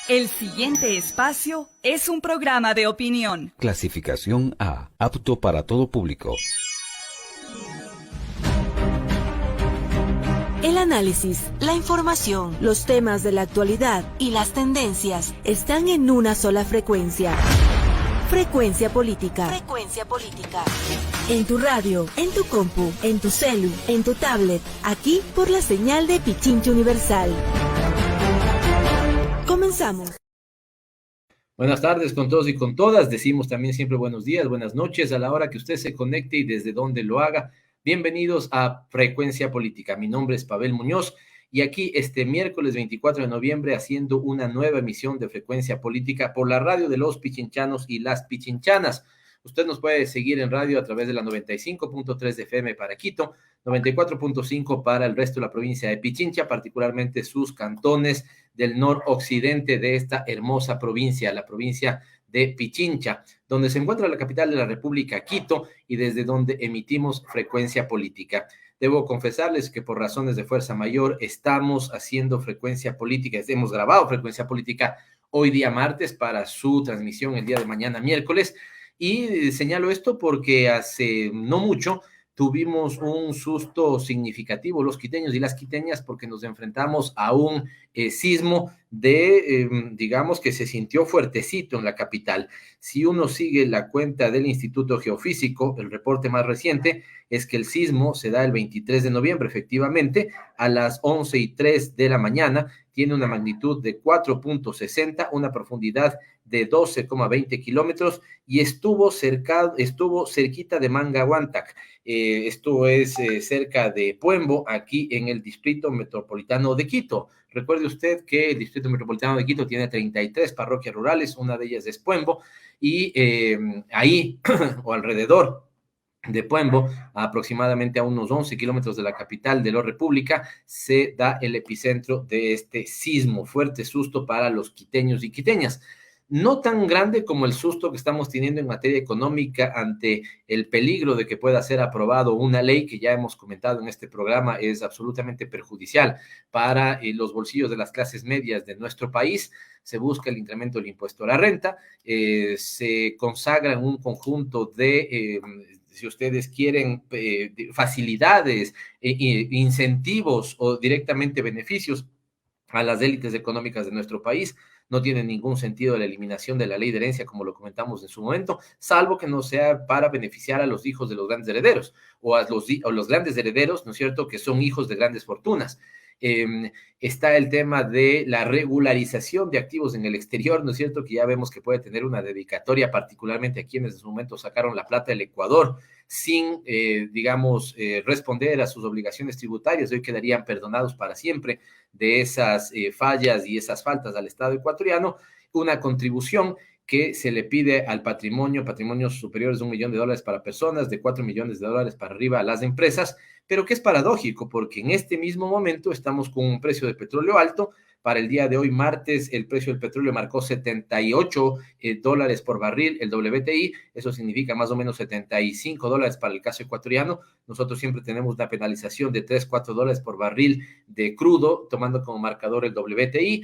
El siguiente espacio es un programa de opinión. Clasificación A, apto para todo público. El análisis, la información, los temas de la actualidad y las tendencias están en una sola frecuencia. Frecuencia Política. Frecuencia Política. En tu radio, en tu compu, en tu celu, en tu tablet, aquí por la señal de Pichincha Universal. Comenzamos. Buenas tardes con todos y con todas. Decimos también siempre buenos días, buenas noches a la hora que usted se conecte y desde donde lo haga. Bienvenidos a Frecuencia Política. Mi nombre es Pavel Muñoz y aquí este miércoles 24 de noviembre haciendo una nueva emisión de Frecuencia Política por la radio de los pichinchanos y las pichinchanas. Usted nos puede seguir en radio a través de la 95.3 de FM para Quito, 94.5 para el resto de la provincia de Pichincha, particularmente sus cantones del noroccidente de esta hermosa provincia, la provincia de Pichincha, donde se encuentra la capital de la República, Quito, y desde donde emitimos Frecuencia Política. Debo confesarles que por razones de fuerza mayor estamos haciendo Frecuencia Política, hemos grabado Frecuencia Política hoy día martes para su transmisión el día de mañana miércoles, y señalo esto porque hace no mucho tuvimos un susto significativo los quiteños y las quiteñas porque nos enfrentamos a un sismo digamos que se sintió fuertecito en la capital. Si uno sigue la cuenta del Instituto Geofísico, el reporte más reciente es que el sismo se da el 23 de noviembre, efectivamente, a las 11:03 de la mañana, tiene una magnitud de 4.60, una profundidad de 12,20 kilómetros y estuvo cerquita de Mangahuantac. Esto es cerca de Puembo, aquí en el Distrito Metropolitano de Quito. Recuerde usted que el Distrito Metropolitano de Quito tiene 33 parroquias rurales, una de ellas es Puembo, y ahí o alrededor de Puembo, aproximadamente a unos 11 kilómetros de la capital de la República, se da el epicentro de este sismo. Fuerte susto para los quiteños y quiteñas. No tan grande como el susto que estamos teniendo en materia económica ante el peligro de que pueda ser aprobado una ley que ya hemos comentado en este programa es absolutamente perjudicial para los bolsillos de las clases medias de nuestro país. Se busca el incremento del impuesto a la renta, se consagran un conjunto de si ustedes quieren, facilidades, incentivos o directamente beneficios a las élites económicas de nuestro país. No tiene ningún sentido la eliminación de la ley de herencia, como lo comentamos en su momento, salvo que no sea para beneficiar a los hijos de los grandes herederos o a los grandes herederos, ¿no es cierto?, que son hijos de grandes fortunas. Está el tema de la regularización de activos en el exterior, ¿no es cierto?, que ya vemos que puede tener una dedicatoria, particularmente a quienes en su momento sacaron la plata del Ecuador sin, responder a sus obligaciones tributarias. Hoy quedarían perdonados para siempre de esas fallas y esas faltas al Estado ecuatoriano. Una contribución que se le pide al patrimonios superiores de $1 millón para personas, de $4 millones para arriba a las empresas, pero que es paradójico porque en este mismo momento estamos con un precio de petróleo alto. Para el día de hoy, martes, el precio del petróleo marcó $78 por barril, el WTI, eso significa más o menos $75 para el caso ecuatoriano. Nosotros siempre tenemos una penalización de $3-4 por barril de crudo, tomando como marcador el WTI.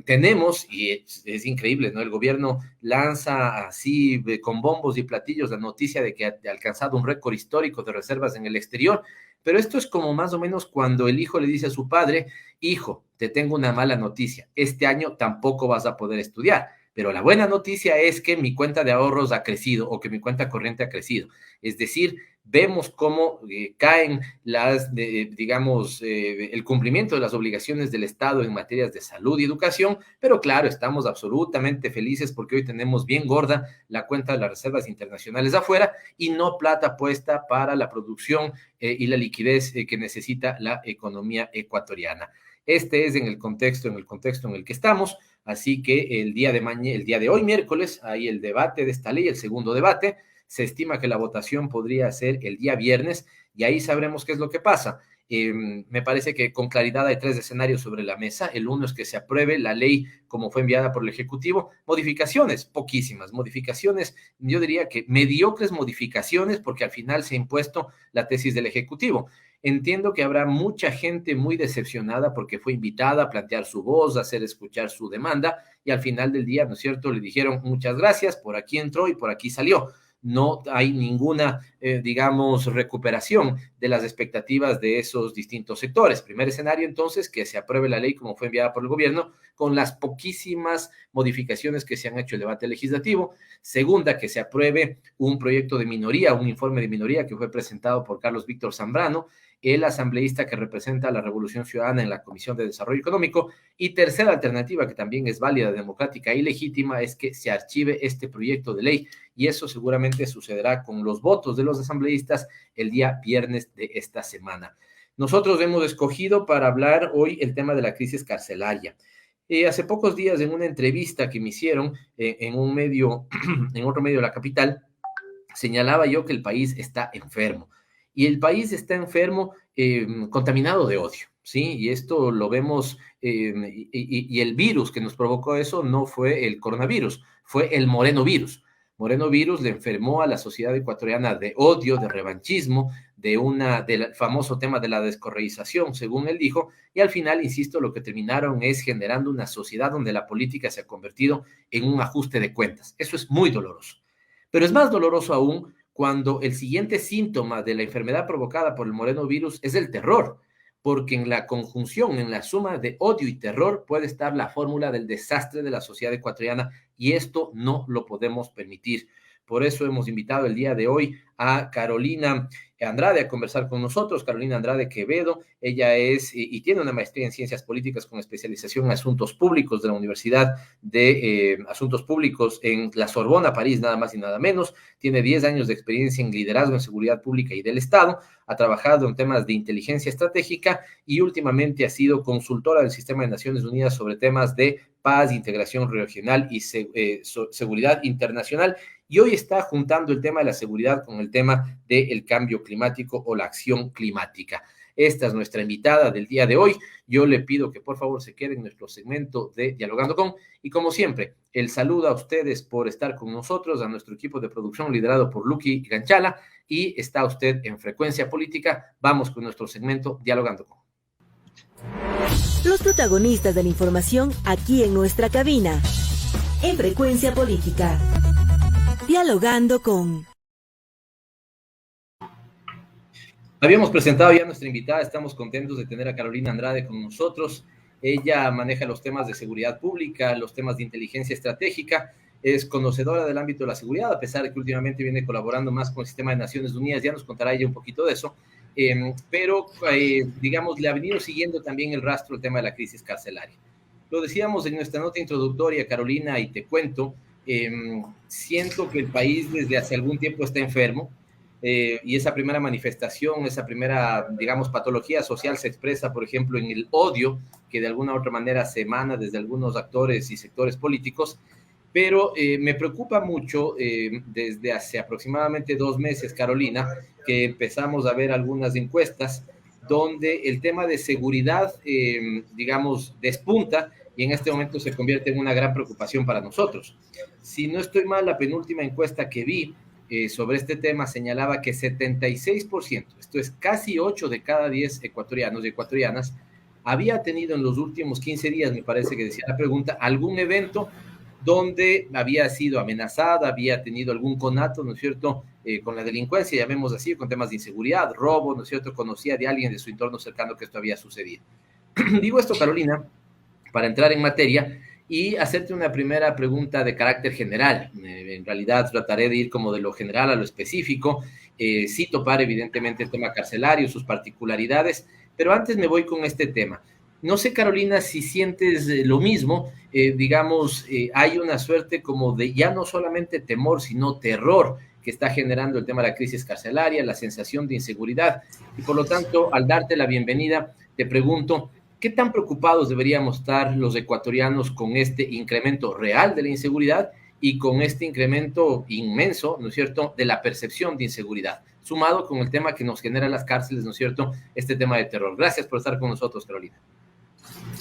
Tenemos, y es increíble, ¿no? El gobierno lanza así con bombos y platillos la noticia de que ha alcanzado un récord histórico de reservas en el exterior, pero esto es como más o menos cuando el hijo le dice a su padre: hijo, te tengo una mala noticia, este año tampoco vas a poder estudiar, pero la buena noticia es que mi cuenta de ahorros ha crecido o que mi cuenta corriente ha crecido. Es decir, vemos cómo caen el cumplimiento de las obligaciones del Estado en materias de salud y educación, pero claro, estamos absolutamente felices porque hoy tenemos bien gorda la cuenta de las reservas internacionales afuera y no plata puesta para la producción y la liquidez que necesita la economía ecuatoriana. Este es en el contexto en el que estamos, así que el día de hoy, miércoles, hay el debate de esta ley, el segundo debate. Se estima que la votación podría ser el día viernes y ahí sabremos qué es lo que pasa. Me parece que con claridad hay 3 escenarios sobre la mesa. El uno es que se apruebe la ley como fue enviada por el Ejecutivo. Modificaciones, poquísimas. Modificaciones, yo diría que mediocres modificaciones, porque al final se ha impuesto la tesis del Ejecutivo. Entiendo que habrá mucha gente muy decepcionada porque fue invitada a plantear su voz, a hacer escuchar su demanda y al final del día, ¿no es cierto?, le dijeron muchas gracias, por aquí entró y por aquí salió. No hay ninguna, digamos, recuperación de las expectativas de esos distintos sectores. Primer escenario, entonces, que se apruebe la ley como fue enviada por el gobierno, con las poquísimas modificaciones que se han hecho en el debate legislativo. Segunda, que se apruebe un proyecto de minoría, un informe de minoría que fue presentado por Carlos Víctor Zambrano, el asambleísta que representa a la Revolución Ciudadana en la Comisión de Desarrollo Económico. Y tercera alternativa, que también es válida, democrática y legítima, es que se archive este proyecto de ley, y eso seguramente sucederá con los votos de los asambleístas el día viernes de esta semana. Nosotros hemos escogido para hablar hoy el tema de la crisis carcelaria. Hace pocos días, en una entrevista que me hicieron en un medio, en otro medio de la capital, señalaba yo que el país está enfermo. Y el país está enfermo, contaminado de odio, ¿sí? Y esto lo vemos, y el virus que nos provocó eso no fue el coronavirus, fue el morenovirus. Morenovirus le enfermó a la sociedad ecuatoriana de odio, de revanchismo, del famoso tema de la descorreización, según él dijo, y al final, insisto, lo que terminaron es generando una sociedad donde la política se ha convertido en un ajuste de cuentas. Eso es muy doloroso. Pero es más doloroso aún cuando el siguiente síntoma de la enfermedad provocada por el morenovirus es el terror, porque en la conjunción, en la suma de odio y terror puede estar la fórmula del desastre de la sociedad ecuatoriana, y esto no lo podemos permitir. Por eso hemos invitado el día de hoy a Carolina Andrade a conversar con nosotros. Carolina Andrade Quevedo, ella es y tiene una maestría en Ciencias Políticas con especialización en Asuntos Públicos de la Universidad de Asuntos Públicos en la Sorbona, París, nada más y nada menos. Tiene 10 años de experiencia en liderazgo en seguridad pública y del Estado. Ha trabajado en temas de inteligencia estratégica y últimamente ha sido consultora del Sistema de Naciones Unidas sobre temas de paz, integración regional y seguridad internacional. Y hoy está juntando el tema de la seguridad con el tema del cambio climático o la acción climática. Esta es nuestra invitada del día de hoy. Yo le pido que por favor se quede en nuestro segmento de Dialogando con, y como siempre, el saludo a ustedes por estar con nosotros, a nuestro equipo de producción liderado por Luqui Ganchala, y está usted en Frecuencia Política. Vamos con nuestro segmento Dialogando con. Los protagonistas de la información aquí en nuestra cabina, en Frecuencia Política. Dialogando con. Habíamos presentado ya a nuestra invitada, estamos contentos de tener a Carolina Andrade con nosotros. Ella maneja los temas de seguridad pública, los temas de inteligencia estratégica, es conocedora del ámbito de la seguridad, a pesar de que últimamente viene colaborando más con el Sistema de Naciones Unidas. Ya nos contará ella un poquito de eso, pero digamos, le ha venido siguiendo también el rastro el tema de la crisis carcelaria. Lo decíamos en nuestra nota introductoria, Carolina, y te cuento, siento que el país desde hace algún tiempo está enfermo, y esa primera manifestación, esa primera, digamos, patología social se expresa, por ejemplo, en el odio que de alguna u otra manera se emana desde algunos actores y sectores políticos, pero me preocupa mucho desde hace aproximadamente 2 meses, Carolina, que empezamos a ver algunas encuestas donde el tema de seguridad, digamos, despunta, y en este momento se convierte en una gran preocupación para nosotros. Si no estoy mal, la penúltima encuesta que vi sobre este tema señalaba que 76%, esto es casi 8 de cada 10 ecuatorianos y ecuatorianas, había tenido en los últimos 15 días, me parece que decía la pregunta, algún evento donde había sido amenazada, había tenido algún conato, ¿no es cierto?, con la delincuencia, llamemos así, con temas de inseguridad, robo, ¿no es cierto?, conocía de alguien de su entorno cercano que esto había sucedido. Digo esto, Carolina, para entrar en materia y hacerte una primera pregunta de carácter general. En realidad trataré de ir como de lo general a lo específico, sí topar evidentemente el tema carcelario, sus particularidades, pero antes me voy con este tema. No sé, Carolina, si sientes lo mismo, digamos, hay una suerte como de ya no solamente temor, sino terror que está generando el tema de la crisis carcelaria, la sensación de inseguridad, y por lo tanto, al darte la bienvenida, te pregunto, ¿qué tan preocupados deberíamos estar los ecuatorianos con este incremento real de la inseguridad y con este incremento inmenso, ¿no es cierto?, de la percepción de inseguridad, sumado con el tema que nos genera las cárceles, ¿no es cierto?, este tema de terror? Gracias por estar con nosotros, Carolina.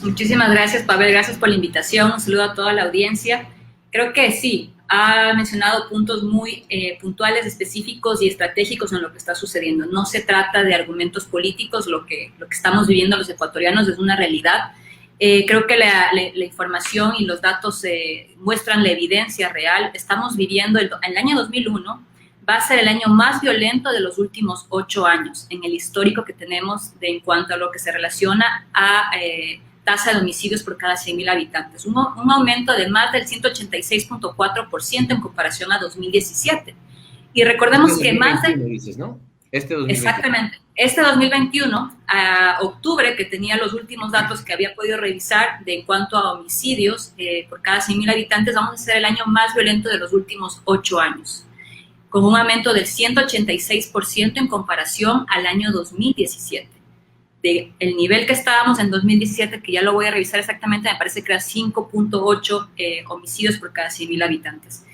Muchísimas gracias, Pavel, gracias por la invitación, un saludo a toda la audiencia. Creo que sí, ha mencionado puntos muy puntuales, específicos y estratégicos en lo que está sucediendo. No se trata de argumentos políticos, lo que estamos viviendo los ecuatorianos es una realidad. Creo que la información y los datos muestran la evidencia real. Estamos viviendo el año 2001, va a ser el año más violento de los últimos 8 años en el histórico que tenemos en cuanto a lo que se relaciona a tasa de homicidios por cada 100.000 habitantes. Un aumento de más del 186.4% en comparación a 2017. Y recordemos que más de... dices, ¿no? Este 2021. Exactamente. Este 2021, a octubre, que tenía los últimos datos que había podido revisar en cuanto a homicidios por cada 100.000 habitantes, vamos a ser el año más violento de los últimos 8 años, con un aumento del 186% en comparación al año 2017. El nivel que estábamos en 2017, que ya lo voy a revisar exactamente, me parece que era 5.8 homicidios por cada 100.000 habitantes.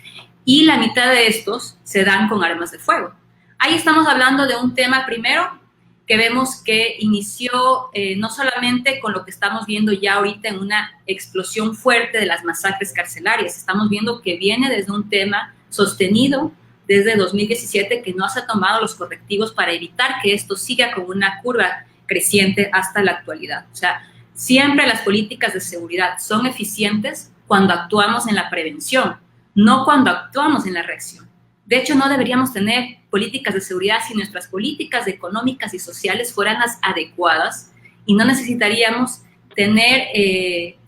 Y la mitad de estos se dan con armas de fuego. Ahí estamos hablando de un tema, primero, que vemos que inició no solamente con lo que estamos viendo ya ahorita en una explosión fuerte de las masacres carcelarias, estamos viendo que viene desde un tema sostenido desde 2017, que no se ha tomado los correctivos para evitar que esto siga con una curva creciente hasta la actualidad. O sea, siempre las políticas de seguridad son eficientes cuando actuamos en la prevención, no cuando actuamos en la reacción. De hecho, no deberíamos tener políticas de seguridad si nuestras políticas económicas y sociales fueran las adecuadas, y no necesitaríamos tener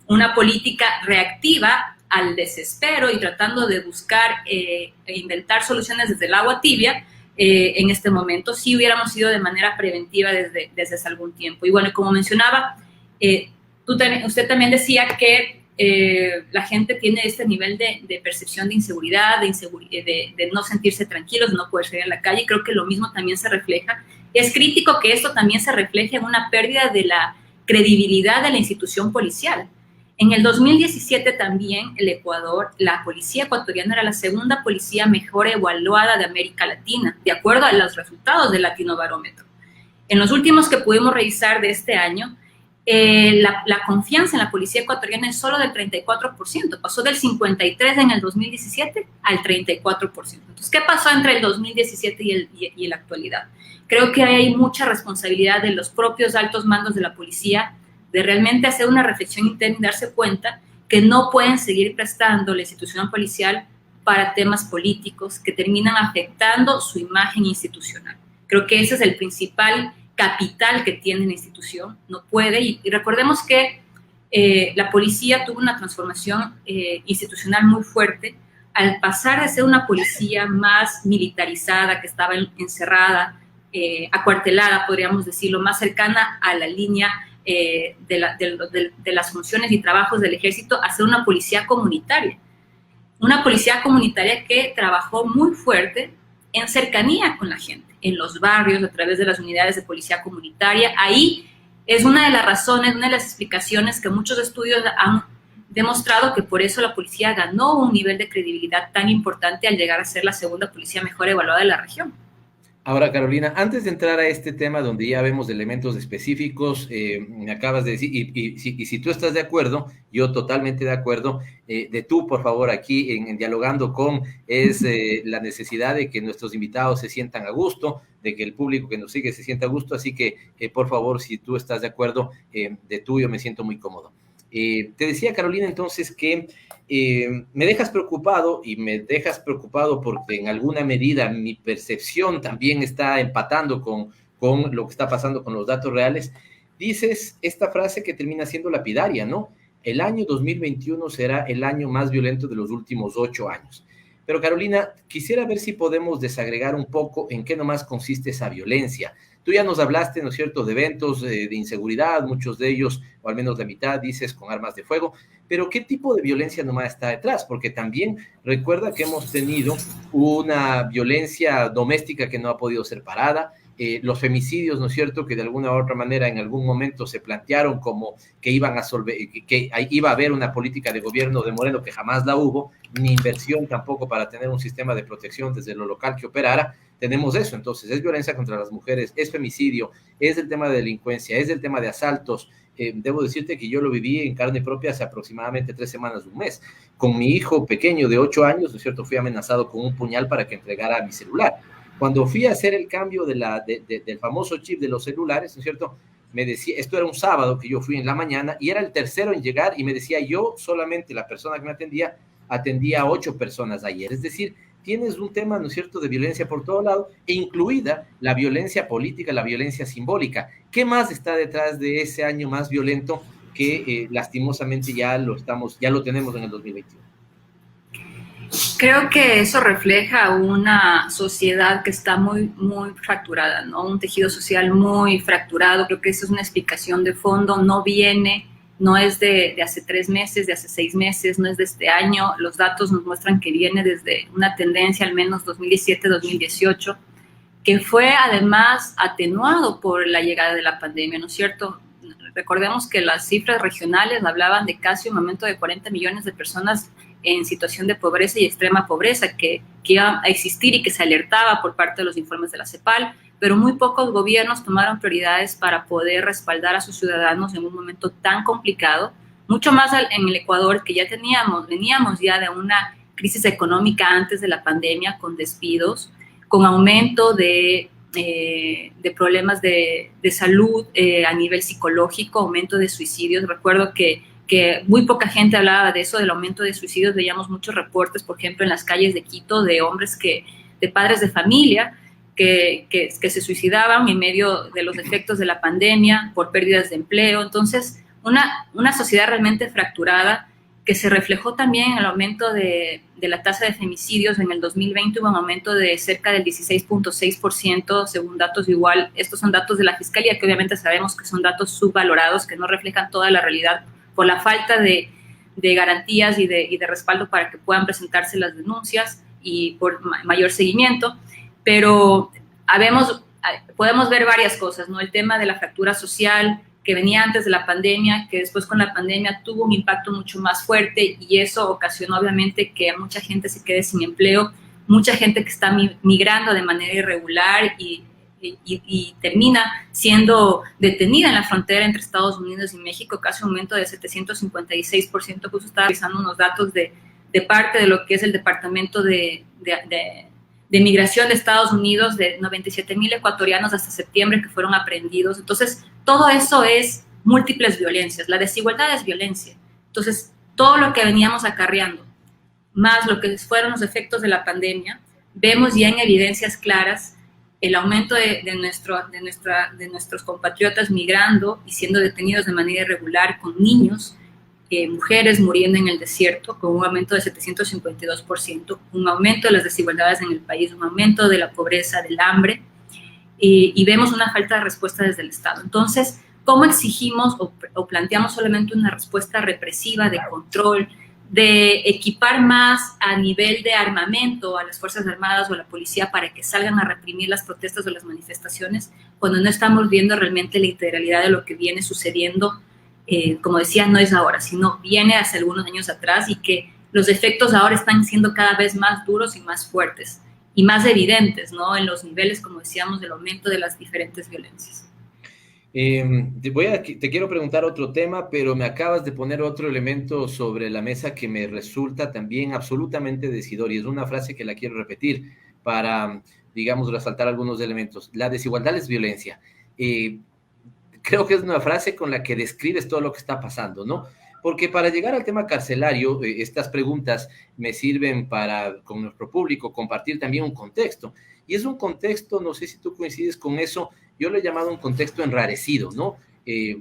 una política reactiva al desespero y tratando de buscar e inventar soluciones desde el agua tibia. En este momento, si hubiéramos ido de manera preventiva desde hace algún tiempo. Y bueno, como mencionaba, usted también decía que la gente tiene este nivel de percepción de inseguridad, de no sentirse tranquilos, de no poder salir a la calle. Creo que lo mismo también se refleja. Es crítico que esto también se refleje en una pérdida de la credibilidad de la institución policial. En el 2017 también la policía ecuatoriana era la segunda policía mejor evaluada de América Latina, de acuerdo a los resultados del Latinobarómetro. En los últimos que pudimos revisar de este año, la confianza en la policía ecuatoriana es solo del 34%, pasó del 53% en el 2017 al 34%. Entonces, ¿qué pasó entre el 2017 y la actualidad? Creo que hay mucha responsabilidad de los propios altos mandos de la policía, de realmente hacer una reflexión interna y darse cuenta que no pueden seguir prestando la institución policial para temas políticos que terminan afectando su imagen institucional. Creo que ese es el principal capital que tiene la institución. No puede, y recordemos que la policía tuvo una transformación institucional muy fuerte al pasar de ser una policía más militarizada, que estaba encerrada, acuartelada, podríamos decirlo, más cercana a la línea de las funciones y trabajos del ejército, a ser una policía comunitaria. Una policía comunitaria que trabajó muy fuerte en cercanía con la gente, en los barrios, a través de las unidades de policía comunitaria. Ahí es una de las razones, una de las explicaciones que muchos estudios han demostrado que por eso la policía ganó un nivel de credibilidad tan importante al llegar a ser la segunda policía mejor evaluada de la región. Ahora, Carolina, antes de entrar a este tema donde ya vemos elementos específicos, me acabas de decir, y si tú estás de acuerdo, yo totalmente de acuerdo, de tú, por favor, aquí en Dialogando con, es la necesidad de que nuestros invitados se sientan a gusto, de que el público que nos sigue se sienta a gusto, así que, por favor, si tú estás de acuerdo, de tú yo me siento muy cómodo. Te decía, Carolina, entonces que me dejas preocupado, y me dejas preocupado porque en alguna medida mi percepción también está empatando con lo que está pasando con los datos reales. Dices esta frase que termina siendo lapidaria, ¿no? El año 2021 será el año más violento de los últimos 8 años. Pero, Carolina, quisiera ver si podemos desagregar un poco en qué nomás consiste esa violencia. Tú ya nos hablaste, ¿no es cierto?, de eventos de inseguridad, muchos de ellos, o al menos la mitad, dices, con armas de fuego, pero ¿qué tipo de violencia nomás está detrás? Porque también recuerda que hemos tenido una violencia doméstica que no ha podido ser parada, los femicidios, ¿no es cierto?, que de alguna u otra manera en algún momento se plantearon como que iba a haber una política de gobierno de Moreno, que jamás la hubo, ni inversión tampoco para tener un sistema de protección desde lo local que operara. Tenemos eso, entonces es violencia contra las mujeres, es femicidio, es el tema de delincuencia, es el tema de asaltos, debo decirte que yo lo viví en carne propia hace aproximadamente 3 semanas, un mes. Con mi hijo pequeño de 8 años, ¿no es cierto? Fui amenazado con un puñal para que entregara mi celular. Cuando fui a hacer el cambio del famoso chip de los celulares, ¿no es cierto? Me decía, esto era un sábado que yo fui en la mañana y era el tercero en llegar y me decía, yo solamente, la persona que me atendía a 8 personas ayer. Es decir, tienes un tema, ¿no es cierto?, de violencia por todo lado, e incluida la violencia política, la violencia simbólica. ¿Qué más está detrás de ese año más violento que lastimosamente ya lo tenemos en el 2021? Creo que eso refleja una sociedad que está muy, muy fracturada, ¿no? Un tejido social muy fracturado. Creo que eso es una explicación de fondo. No es de hace 3 meses, de hace 6 meses, no es de este año. Los datos nos muestran que viene desde una tendencia, al menos 2017-2018, que fue además atenuado por la llegada de la pandemia, ¿no es cierto? Recordemos que las cifras regionales hablaban de casi un aumento de 40 millones de personas en situación de pobreza y extrema pobreza que iba a existir y que se alertaba por parte de los informes de la CEPAL, pero muy pocos gobiernos tomaron prioridades para poder respaldar a sus ciudadanos en un momento tan complicado, mucho más en el Ecuador, que ya veníamos ya de una crisis económica antes de la pandemia, con despidos, con aumento de problemas de salud a nivel psicológico, aumento de suicidios. Recuerdo que muy poca gente hablaba de eso, del aumento de suicidios. Veíamos muchos reportes, por ejemplo, en las calles de Quito, de hombres de padres de familia que se suicidaban en medio de los efectos de la pandemia por pérdidas de empleo. Entonces, una sociedad realmente fracturada, que se reflejó también en el aumento de la tasa de femicidios. En el 2020 hubo un aumento de cerca del 16.6%, según datos igual. Estos son datos de la Fiscalía, que obviamente sabemos que son datos subvalorados, que no reflejan toda la realidad por la falta de garantías y de respaldo para que puedan presentarse las denuncias y por mayor seguimiento. Pero podemos ver varias cosas, ¿no? El tema de la fractura social, que venía antes de la pandemia, que después con la pandemia tuvo un impacto mucho más fuerte, y eso ocasionó obviamente que mucha gente se quede sin empleo, mucha gente que está migrando de manera irregular y termina siendo detenida en la frontera entre Estados Unidos y México, casi un aumento de 756%. Justo estaba revisando unos datos de parte de lo que es el Departamento de Migración de Estados Unidos, de 97,000 ecuatorianos hasta septiembre que fueron aprehendidos. Entonces, todo eso es múltiples violencias. La desigualdad es violencia. Entonces, todo lo que veníamos acarreando, más lo que fueron los efectos de la pandemia, vemos ya en evidencias claras el aumento de nuestros compatriotas migrando y siendo detenidos de manera irregular, con niños, mujeres muriendo en el desierto, con un aumento de 752%, un aumento de las desigualdades en el país, un aumento de la pobreza, del hambre, y vemos una falta de respuesta desde el Estado. Entonces, ¿cómo exigimos o planteamos solamente una respuesta represiva, de control, de equipar más a nivel de armamento a las Fuerzas Armadas o a la policía para que salgan a reprimir las protestas o las manifestaciones, cuando no estamos viendo realmente la integralidad de lo que viene sucediendo? Como decía, no es ahora, sino viene hace algunos años atrás, y que los efectos ahora están siendo cada vez más duros y más fuertes y más evidentes, ¿no? En los niveles, como decíamos, del aumento de las diferentes violencias. Te quiero preguntar otro tema, pero me acabas de poner otro elemento sobre la mesa que me resulta también absolutamente decidor, y es una frase que la quiero repetir para, digamos, resaltar algunos elementos. La desigualdad es violencia. Creo que es una frase con la que describes todo lo que está pasando, ¿no? Porque para llegar al tema carcelario, estas preguntas me sirven para, con nuestro público, compartir también un contexto. Y es un contexto, no sé si tú coincides con eso, yo lo he llamado un contexto enrarecido, ¿no?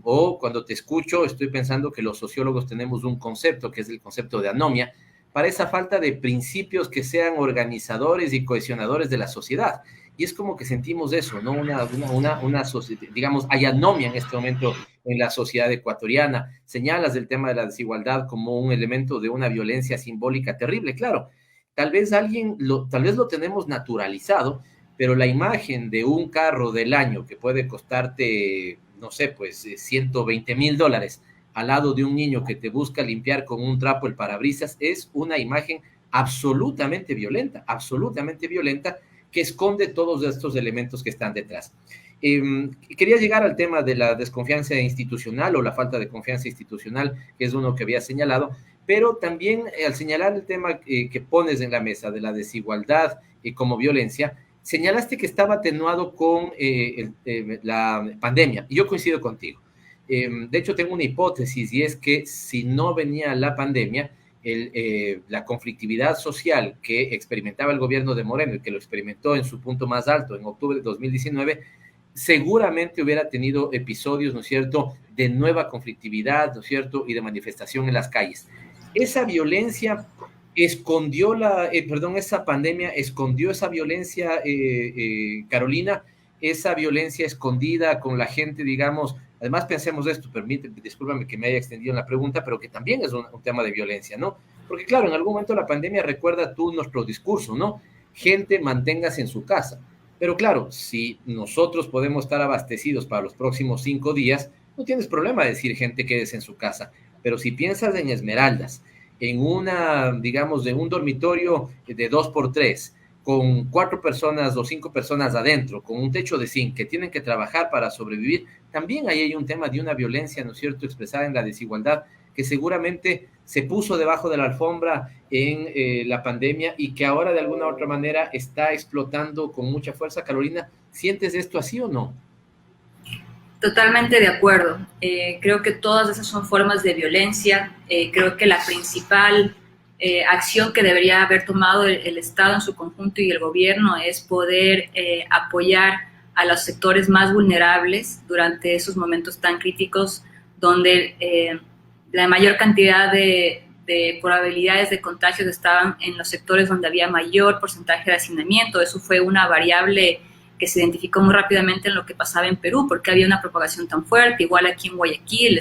O cuando te escucho, estoy pensando que los sociólogos tenemos un concepto, que es el concepto de anomia, para esa falta de principios que sean organizadores y cohesionadores de la sociedad. Y es como que sentimos eso, ¿no? Una sociedad, digamos, hay anomia en este momento en la sociedad ecuatoriana. Señalas el tema de la desigualdad como un elemento de una violencia simbólica terrible. Claro, tal vez lo tenemos naturalizado, pero la imagen de un carro del año que puede costarte, no sé, pues $120,000 al lado de un niño que te busca limpiar con un trapo el parabrisas es una imagen absolutamente violenta, que esconde todos estos elementos que están detrás. Quería llegar al tema de la desconfianza institucional o la falta de confianza institucional, que es uno que había señalado, pero también al señalar el tema que pones en la mesa de la desigualdad como violencia, señalaste que estaba atenuado con la pandemia, y yo coincido contigo. De hecho, tengo una hipótesis, y es que si no venía la pandemia, la conflictividad social que experimentaba el gobierno de Moreno y que lo experimentó en su punto más alto en octubre de 2019, seguramente hubiera tenido episodios, ¿no es cierto?, de nueva conflictividad, ¿no es cierto?, y de manifestación en las calles. Esa violencia escondió esa pandemia escondió esa violencia, Carolina, esa violencia escondida con la gente, digamos. Además, pensemos esto, discúlpame que me haya extendido en la pregunta, pero que también es un tema de violencia, ¿no? Porque claro, en algún momento la pandemia recuerda tú nuestro discurso, ¿no? Gente, manténgase en su casa. Pero claro, si nosotros podemos estar abastecidos para los próximos 5 días, no tienes problema de decir gente quédese en su casa. Pero si piensas en Esmeraldas, en digamos, de un dormitorio de 2x3, con 4 personas o 5 personas adentro, con un techo de zinc, que tienen que trabajar para sobrevivir, también ahí hay un tema de una violencia, ¿no es cierto?, expresada en la desigualdad, que seguramente se puso debajo de la alfombra en la pandemia y que ahora de alguna u otra manera está explotando con mucha fuerza. Carolina, ¿sientes esto así o no? Totalmente de acuerdo. Creo que todas esas son formas de violencia. Creo que la principal acción que debería haber tomado el Estado en su conjunto y el gobierno es poder apoyar a los sectores más vulnerables durante esos momentos tan críticos donde la mayor cantidad de probabilidades de contagios estaban en los sectores donde había mayor porcentaje de hacinamiento. Eso fue una variable que se identificó muy rápidamente en lo que pasaba en Perú, porque había una propagación tan fuerte, igual aquí en Guayaquil,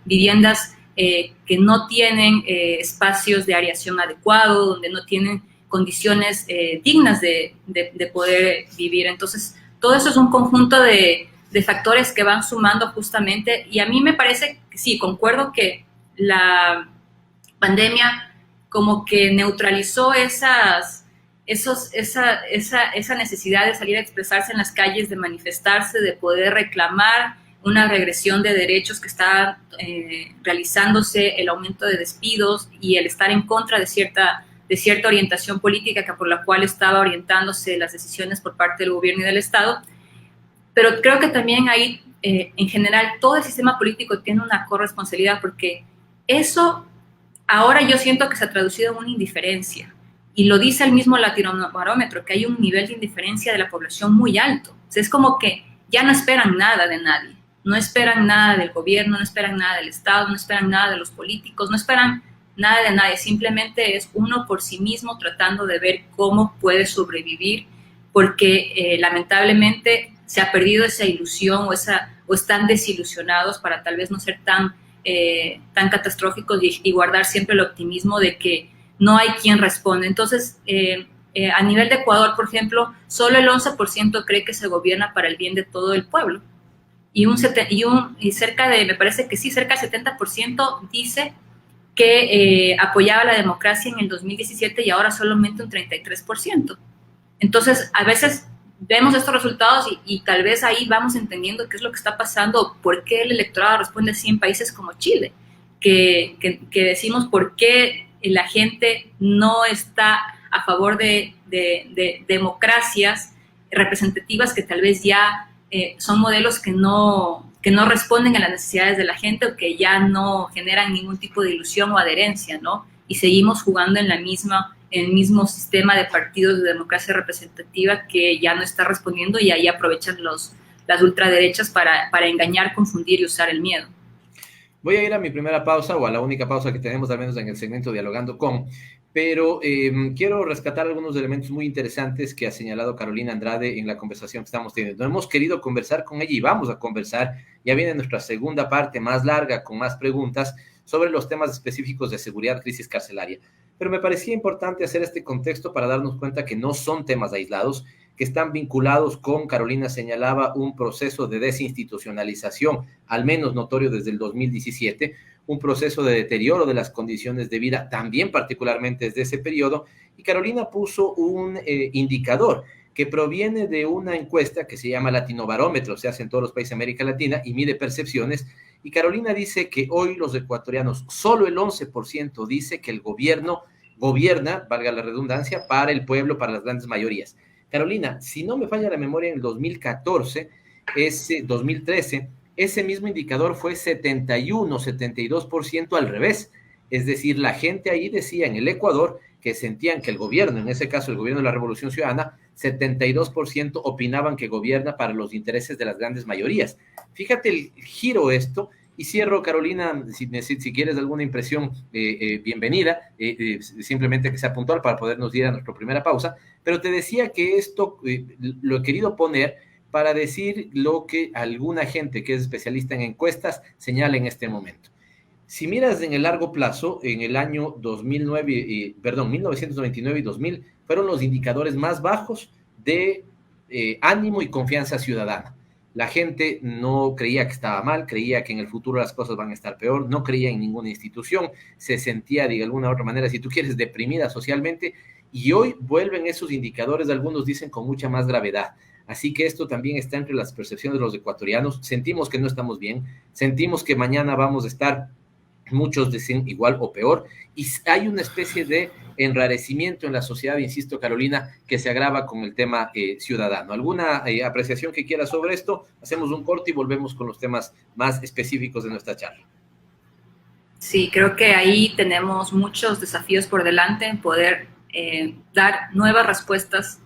viviendas que no tienen espacios de aireación adecuado, donde no tienen condiciones dignas de poder vivir. Entonces, todo eso es un conjunto de factores que van sumando justamente, y a mí me parece que sí, concuerdo que la pandemia como que neutralizó esa necesidad de salir a expresarse en las calles, de manifestarse, de poder reclamar una regresión de derechos que está realizándose, el aumento de despidos y el estar en contra de cierta orientación política por la cual estaba orientándose las decisiones por parte del gobierno y del Estado. Pero creo que también ahí, en general, todo el sistema político tiene una corresponsabilidad, porque eso ahora yo siento que se ha traducido en una indiferencia. Y lo dice el mismo Latinobarómetro, que hay un nivel de indiferencia de la población muy alto. O sea, es como que ya no esperan nada de nadie. No esperan nada del gobierno, no esperan nada del Estado, no esperan nada de los políticos, no esperan nada de nadie. Simplemente es uno por sí mismo tratando de ver cómo puede sobrevivir, porque lamentablemente se ha perdido esa ilusión o están desilusionados para tal vez no ser tan catastróficos y guardar siempre el optimismo de que no hay quien responde. Entonces, a nivel de Ecuador, por ejemplo, solo el 11% cree que se gobierna para el bien de todo el pueblo. Y cerca del 70% dice que apoyaba la democracia en el 2017 y ahora solamente un 33%. Entonces, a veces vemos estos resultados y tal vez ahí vamos entendiendo qué es lo que está pasando, por qué el electorado responde así en países como Chile, que decimos por qué la gente no está a favor de democracias representativas que tal vez ya son modelos que no responden a las necesidades de la gente o que ya no generan ningún tipo de ilusión o adherencia, ¿no? Y seguimos jugando en el mismo sistema de partidos de democracia representativa que ya no está respondiendo, y ahí aprovechan las ultraderechas para engañar, confundir y usar el miedo. Voy a ir a mi primera pausa, o a la única pausa que tenemos al menos en el segmento Dialogando Con, pero quiero rescatar algunos elementos muy interesantes que ha señalado Carolina Andrade en la conversación que estamos teniendo. Hemos querido conversar con ella y vamos a conversar, ya viene nuestra segunda parte más larga con más preguntas sobre los temas específicos de seguridad, crisis carcelaria. Pero me parecía importante hacer este contexto para darnos cuenta que no son temas aislados, que están vinculados con, Carolina señalaba, un proceso de desinstitucionalización, al menos notorio desde el 2017, un proceso de deterioro de las condiciones de vida, también particularmente desde ese periodo, y Carolina puso un indicador que proviene de una encuesta que se llama Latinobarómetro, se hace en todos los países de América Latina y mide percepciones. Y Carolina dice que hoy los ecuatorianos, solo el 11% dice que el gobierno gobierna, valga la redundancia, para el pueblo, para las grandes mayorías. Carolina, si no me falla la memoria, en el 2014, 2013, ese mismo indicador fue 71, 72% al revés. Es decir, la gente ahí decía en el Ecuador que sentían que el gobierno, en ese caso el gobierno de la Revolución Ciudadana, 72% opinaban que gobierna para los intereses de las grandes mayorías. Fíjate el giro esto, y cierro, Carolina, si quieres alguna impresión, bienvenida, simplemente que sea puntual para podernos ir a nuestra primera pausa, pero te decía que esto lo he querido poner para decir lo que alguna gente que es especialista en encuestas señala en este momento. Si miras en el largo plazo, en el año 1999 y 2000 fueron los indicadores más bajos de ánimo y confianza ciudadana. La gente no creía que estaba mal, creía que en el futuro las cosas van a estar peor, no creía en ninguna institución, se sentía de alguna u otra manera, si tú quieres, deprimida socialmente, y hoy vuelven esos indicadores, algunos dicen con mucha más gravedad. Así que esto también está entre las percepciones de los ecuatorianos. Sentimos que no estamos bien, sentimos que mañana vamos a estar, muchos dicen igual o peor, y hay una especie de enrarecimiento en la sociedad, insisto, Carolina, que se agrava con el tema ciudadano. ¿Alguna apreciación que quieras sobre esto? Hacemos un corte y volvemos con los temas más específicos de nuestra charla. Sí, creo que ahí tenemos muchos desafíos por delante en poder dar nuevas respuestas,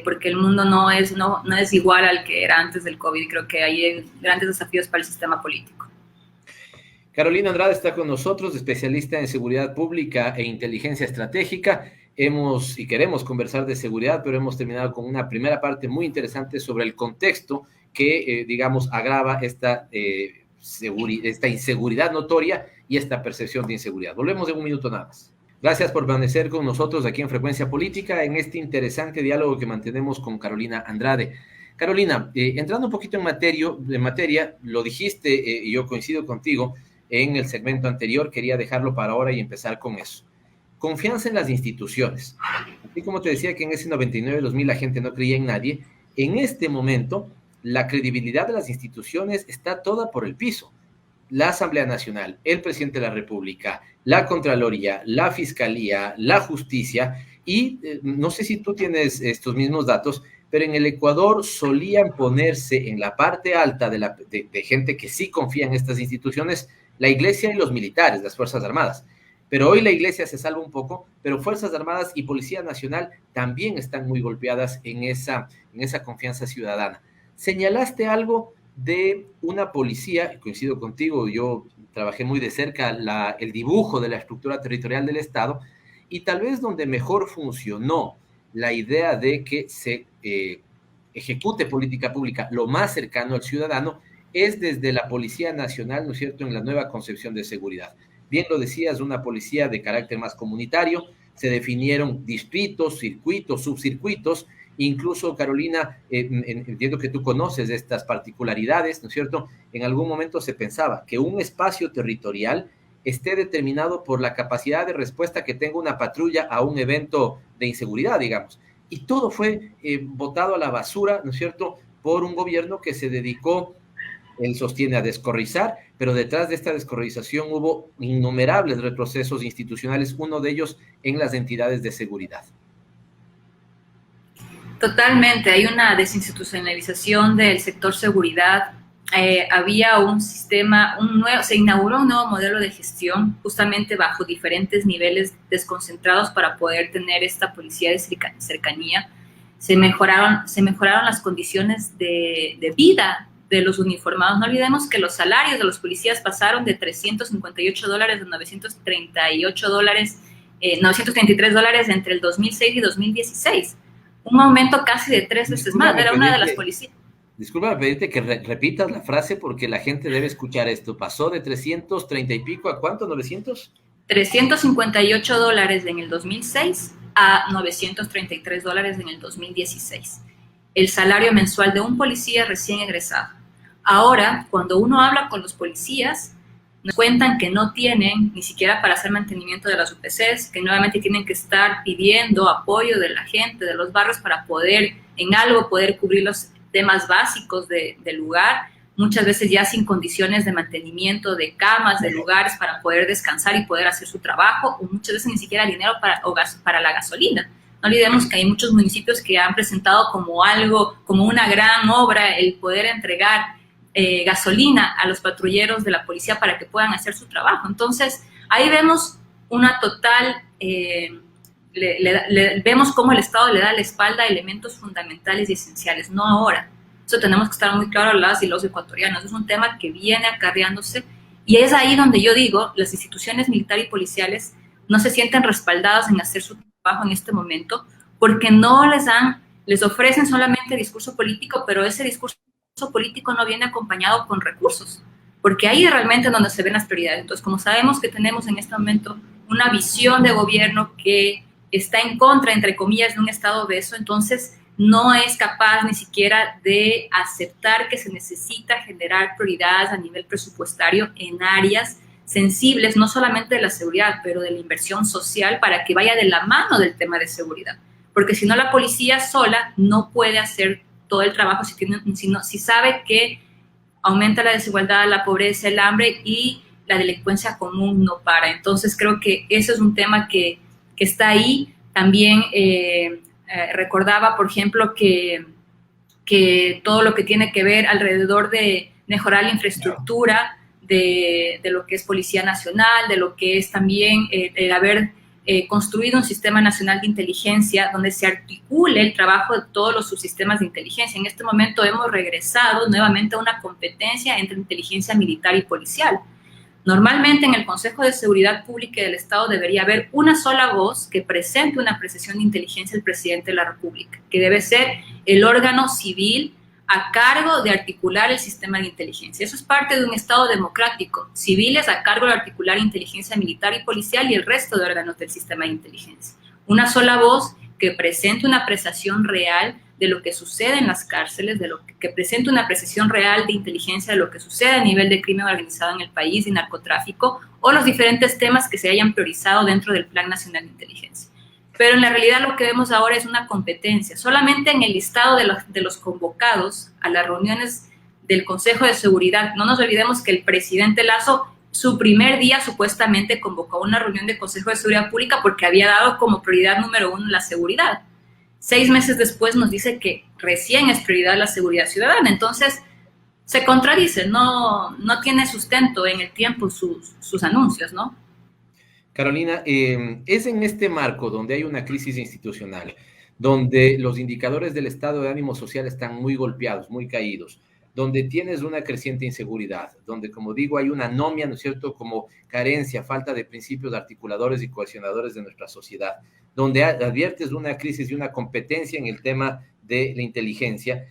porque el mundo no es igual al que era antes del COVID. Creo que hay grandes desafíos para el sistema político. Carolina Andrade está con nosotros, especialista en seguridad pública e inteligencia estratégica. Queremos conversar de seguridad, pero hemos terminado con una primera parte muy interesante sobre el contexto que, agrava esta inseguridad notoria y esta percepción de inseguridad. Volvemos en un minuto nada más. Gracias por permanecer con nosotros aquí en Frecuencia Política, en este interesante diálogo que mantenemos con Carolina Andrade. Carolina, entrando un poquito en materia, lo dijiste y yo coincido contigo en el segmento anterior, quería dejarlo para ahora y empezar con eso. Confianza en las instituciones. Así como te decía que en ese 99-2000 la gente no creía en nadie, en este momento la credibilidad de las instituciones está toda por el piso. La Asamblea Nacional, el presidente de la República, la Contraloría, la Fiscalía, la Justicia, y no sé si tú tienes estos mismos datos, pero en el Ecuador solían ponerse en la parte alta de gente que sí confía en estas instituciones, la Iglesia y los militares, las Fuerzas Armadas. Pero hoy la Iglesia se salva un poco, pero Fuerzas Armadas y Policía Nacional también están muy golpeadas en esa confianza ciudadana. Señalaste algo de una policía, coincido contigo, yo trabajé muy de cerca el dibujo de la estructura territorial del Estado, y tal vez donde mejor funcionó la idea de que se ejecute política pública lo más cercano al ciudadano es desde la Policía Nacional, ¿no es cierto?, en la nueva concepción de seguridad. Bien lo decías, una policía de carácter más comunitario, se definieron distritos, circuitos, subcircuitos, incluso, Carolina, entiendo que tú conoces estas particularidades, ¿no es cierto? En algún momento se pensaba que un espacio territorial esté determinado por la capacidad de respuesta que tenga una patrulla a un evento de inseguridad, digamos. Y todo fue botado a la basura, ¿no es cierto?, por un gobierno que se dedicó, él sostiene, a descorrizar, pero detrás de esta descorrización hubo innumerables retrocesos institucionales, uno de ellos en las entidades de seguridad. Totalmente, hay una desinstitucionalización del sector seguridad. Había un sistema, se inauguró un nuevo modelo de gestión justamente bajo diferentes niveles desconcentrados para poder tener esta policía de cercanía. Se mejoraron las condiciones de vida de los uniformados. No olvidemos que los salarios de los policías pasaron de $358 a $933 entre el 2006 y 2016. Un aumento casi de 3 veces más. Era una de las policías. Disculpa pedirte que repitas la frase porque la gente debe escuchar esto. Pasó de 330 y pico a ¿cuánto? ¿900? $358 en el 2006 a $933 en el 2016. El salario mensual de un policía recién egresado. Ahora, cuando uno habla con los policías, nos cuentan que no tienen ni siquiera para hacer mantenimiento de las UPCs, que nuevamente tienen que estar pidiendo apoyo de la gente, de los barrios, para poder, en algo, poder cubrir los temas básicos del lugar, muchas veces ya sin condiciones de mantenimiento, de camas, de lugares para poder descansar y poder hacer su trabajo, o muchas veces ni siquiera dinero para la gasolina. No olvidemos que hay muchos municipios que han presentado como algo, como una gran obra, el poder entregar gasolina a los patrulleros de la policía para que puedan hacer su trabajo. Entonces, ahí vemos una total, vemos cómo el Estado le da la espalda a elementos fundamentales y esenciales, no ahora. Eso tenemos que estar muy claro las y los ecuatorianos. Es un tema que viene acarreándose y es ahí donde yo digo, las instituciones militares y policiales no se sienten respaldadas en hacer su trabajo en este momento porque no les ofrecen solamente discurso político, pero ese discurso político no viene acompañado con recursos, porque ahí es realmente donde se ven las prioridades. Entonces, como sabemos que tenemos en este momento una visión de gobierno que está en contra, entre comillas, de un Estado obeso, entonces no es capaz ni siquiera de aceptar que se necesita generar prioridades a nivel presupuestario en áreas sensibles, no solamente de la seguridad, pero de la inversión social para que vaya de la mano del tema de seguridad. Porque si no, la policía sola no puede hacer todo el trabajo si sabe que aumenta la desigualdad, la pobreza, el hambre y la delincuencia común no para. Entonces creo que eso es un tema que está ahí. También recordaba, por ejemplo, que todo lo que tiene que ver alrededor de mejorar la infraestructura de lo que es Policía Nacional, de lo que es también el haber construido un sistema nacional de inteligencia donde se articule el trabajo de todos los subsistemas de inteligencia. En este momento hemos regresado nuevamente a una competencia entre inteligencia militar y policial. Normalmente en el Consejo de Seguridad Pública del Estado debería haber una sola voz que presente una apreciación de inteligencia al presidente de la República, que debe ser el órgano civil a cargo de articular el sistema de inteligencia. Eso es parte de un Estado democrático, civiles a cargo de articular inteligencia militar y policial y el resto de órganos del sistema de inteligencia. Una sola voz que presente una apreciación real de lo que sucede en las cárceles, que presente una apreciación real de inteligencia de lo que sucede a nivel de crimen organizado en el país y narcotráfico o los diferentes temas que se hayan priorizado dentro del Plan Nacional de Inteligencia. Pero en la realidad lo que vemos ahora es una competencia. Solamente en el listado de los convocados a las reuniones del Consejo de Seguridad, no nos olvidemos que el presidente Lazo, su primer día supuestamente convocó una reunión del Consejo de Seguridad Pública porque había dado como prioridad número 1 la seguridad. 6 meses después nos dice que recién es prioridad la seguridad ciudadana. Entonces, se contradice, no tiene sustento en el tiempo sus anuncios, ¿no? Carolina, es en este marco donde hay una crisis institucional, donde los indicadores del estado de ánimo social están muy golpeados, muy caídos, donde tienes una creciente inseguridad, donde, como digo, hay una anomia, ¿no es cierto?, como carencia, falta de principios articuladores y cohesionadores de nuestra sociedad, donde adviertes una crisis y una competencia en el tema de la inteligencia,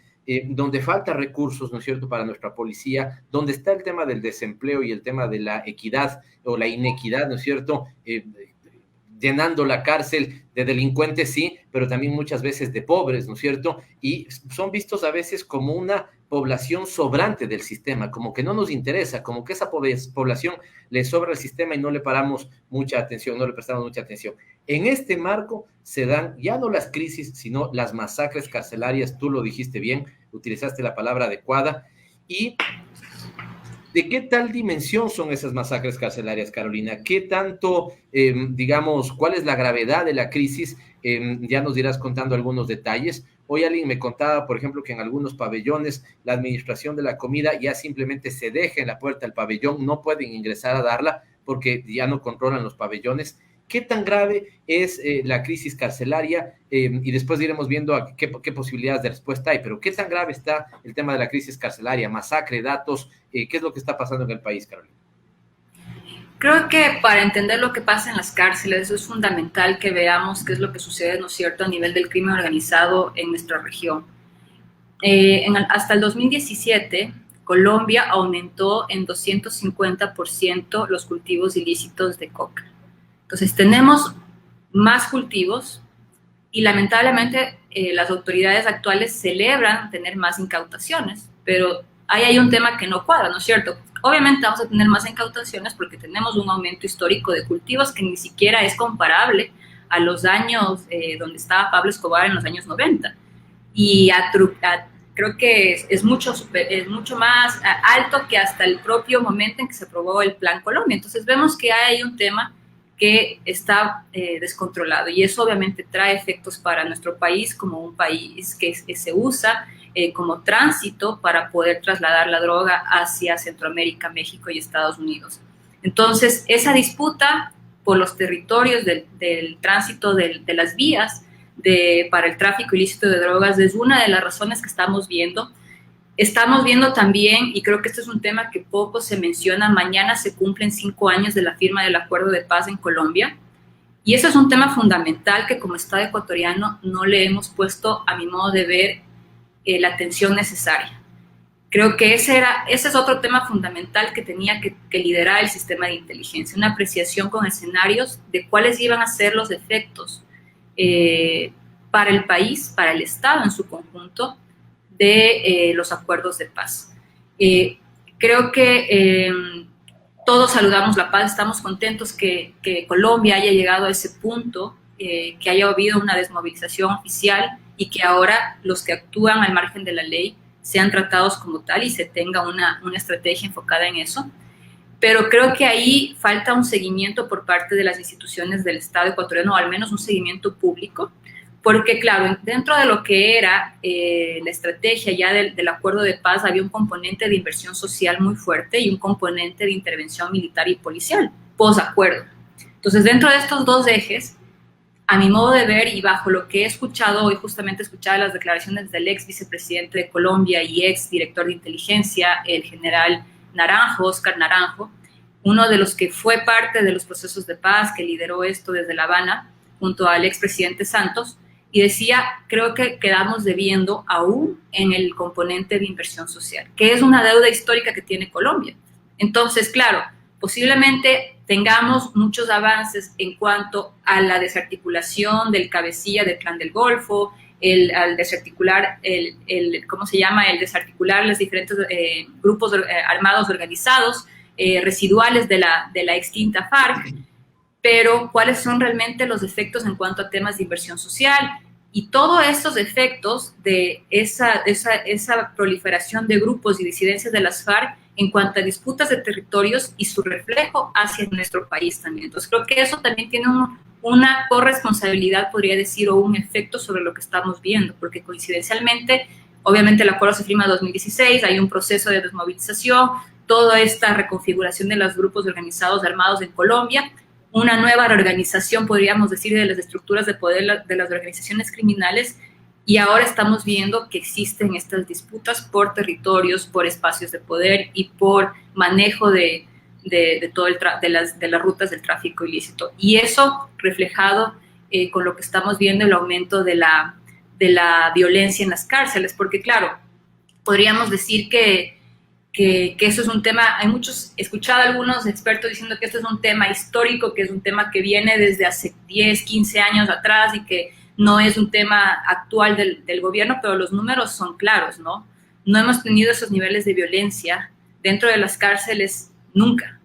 donde falta recursos, ¿no es cierto?, para nuestra policía, donde está el tema del desempleo y el tema de la equidad o la inequidad, ¿no es cierto?, llenando la cárcel de delincuentes, sí, pero también muchas veces de pobres, ¿no es cierto?, y son vistos a veces como una población sobrante del sistema, como que no nos interesa, como que esa población le sobra al sistema y no le paramos mucha atención, no le prestamos mucha atención. En este marco se dan ya no las crisis, sino las masacres carcelarias, tú lo dijiste bien, utilizaste la palabra adecuada, y ¿de qué tal dimensión son esas masacres carcelarias, Carolina? ¿Qué tanto, digamos, cuál es la gravedad de la crisis? Ya nos irás contando algunos detalles. Hoy alguien me contaba, por ejemplo, que en algunos pabellones la administración de la comida ya simplemente se deja en la puerta del pabellón, no pueden ingresar a darla porque ya no controlan los pabellones. ¿Qué tan grave es la crisis carcelaria? Y después iremos viendo qué posibilidades de respuesta hay, pero ¿qué tan grave está el tema de la crisis carcelaria? Masacre, datos, ¿qué es lo que está pasando en el país, Carolina? Creo que para entender lo que pasa en las cárceles es fundamental que veamos qué es lo que sucede, ¿no es cierto?, a nivel del crimen organizado en nuestra región. Hasta el 2017, Colombia aumentó en 250% los cultivos ilícitos de coca. Entonces, tenemos más cultivos y lamentablemente las autoridades actuales celebran tener más incautaciones, pero ahí hay un tema que no cuadra, ¿no es cierto? Obviamente vamos a tener más incautaciones porque tenemos un aumento histórico de cultivos que ni siquiera es comparable a los años donde estaba Pablo Escobar en los años 90. Y creo que es mucho más alto que hasta el propio momento en que se aprobó el Plan Colombia. Entonces vemos que hay un tema que está descontrolado y eso obviamente trae efectos para nuestro país como un país que se usa como tránsito para poder trasladar la droga hacia Centroamérica, México y Estados Unidos. Entonces, esa disputa por los territorios del tránsito de las vías para el tráfico ilícito de drogas es una de las razones que estamos viendo. Estamos viendo también, y creo que este es un tema que poco se menciona, mañana se cumplen 5 años de la firma del Acuerdo de Paz en Colombia, y eso es un tema fundamental que como Estado ecuatoriano no le hemos puesto, a mi modo de ver, la atención necesaria. Creo que ese es otro tema fundamental que tenía que liderar el sistema de inteligencia, una apreciación con escenarios de cuáles iban a ser los efectos para el país, para el Estado en su conjunto, de los acuerdos de paz. Creo que todos saludamos la paz, estamos contentos que Colombia haya llegado a ese punto, que haya habido una desmovilización oficial y que ahora los que actúan al margen de la ley sean tratados como tal y se tenga una estrategia enfocada en eso. Pero creo que ahí falta un seguimiento por parte de las instituciones del Estado ecuatoriano, o al menos un seguimiento público, porque claro, dentro de lo que era la estrategia ya del acuerdo de paz había un componente de inversión social muy fuerte y un componente de intervención militar y policial, posacuerdo. Entonces, dentro de estos dos ejes, a mi modo de ver y bajo lo que he escuchado hoy, justamente escuchaba las declaraciones del ex vicepresidente de Colombia y ex director de inteligencia, el general Naranjo, Oscar Naranjo, uno de los que fue parte de los procesos de paz, que lideró esto desde La Habana, junto al expresidente Santos, y decía, creo que quedamos debiendo aún en el componente de inversión social, que es una deuda histórica que tiene Colombia. Entonces, claro, posiblemente tengamos muchos avances en cuanto a la desarticulación del cabecilla del Clan del Golfo, al desarticular, ¿cómo se llama? El desarticular los diferentes grupos armados organizados, residuales de la extinta FARC, pero ¿cuáles son realmente los efectos en cuanto a temas de inversión social? Y todos estos efectos de esa proliferación de grupos y disidencias de las FARC en cuanto a disputas de territorios y su reflejo hacia nuestro país también. Entonces creo que eso también tiene una corresponsabilidad, podría decir, o un efecto sobre lo que estamos viendo, porque coincidencialmente, obviamente el acuerdo se firma en 2016, hay un proceso de desmovilización, toda esta reconfiguración de los grupos organizados armados en Colombia, una nueva reorganización, podríamos decir, de las estructuras de poder de las organizaciones criminales, y ahora estamos viendo que existen estas disputas por territorios, por espacios de poder y por manejo de las rutas del tráfico ilícito. Y eso reflejado con lo que estamos viendo, el aumento de la violencia en las cárceles, porque claro, podríamos decir que eso es un tema, he escuchado a algunos expertos diciendo que esto es un tema histórico, que es un tema que viene desde hace 10, 15 años atrás y que no es un tema actual del gobierno, pero los números son claros, ¿no? No hemos tenido esos niveles de violencia dentro de las cárceles nunca.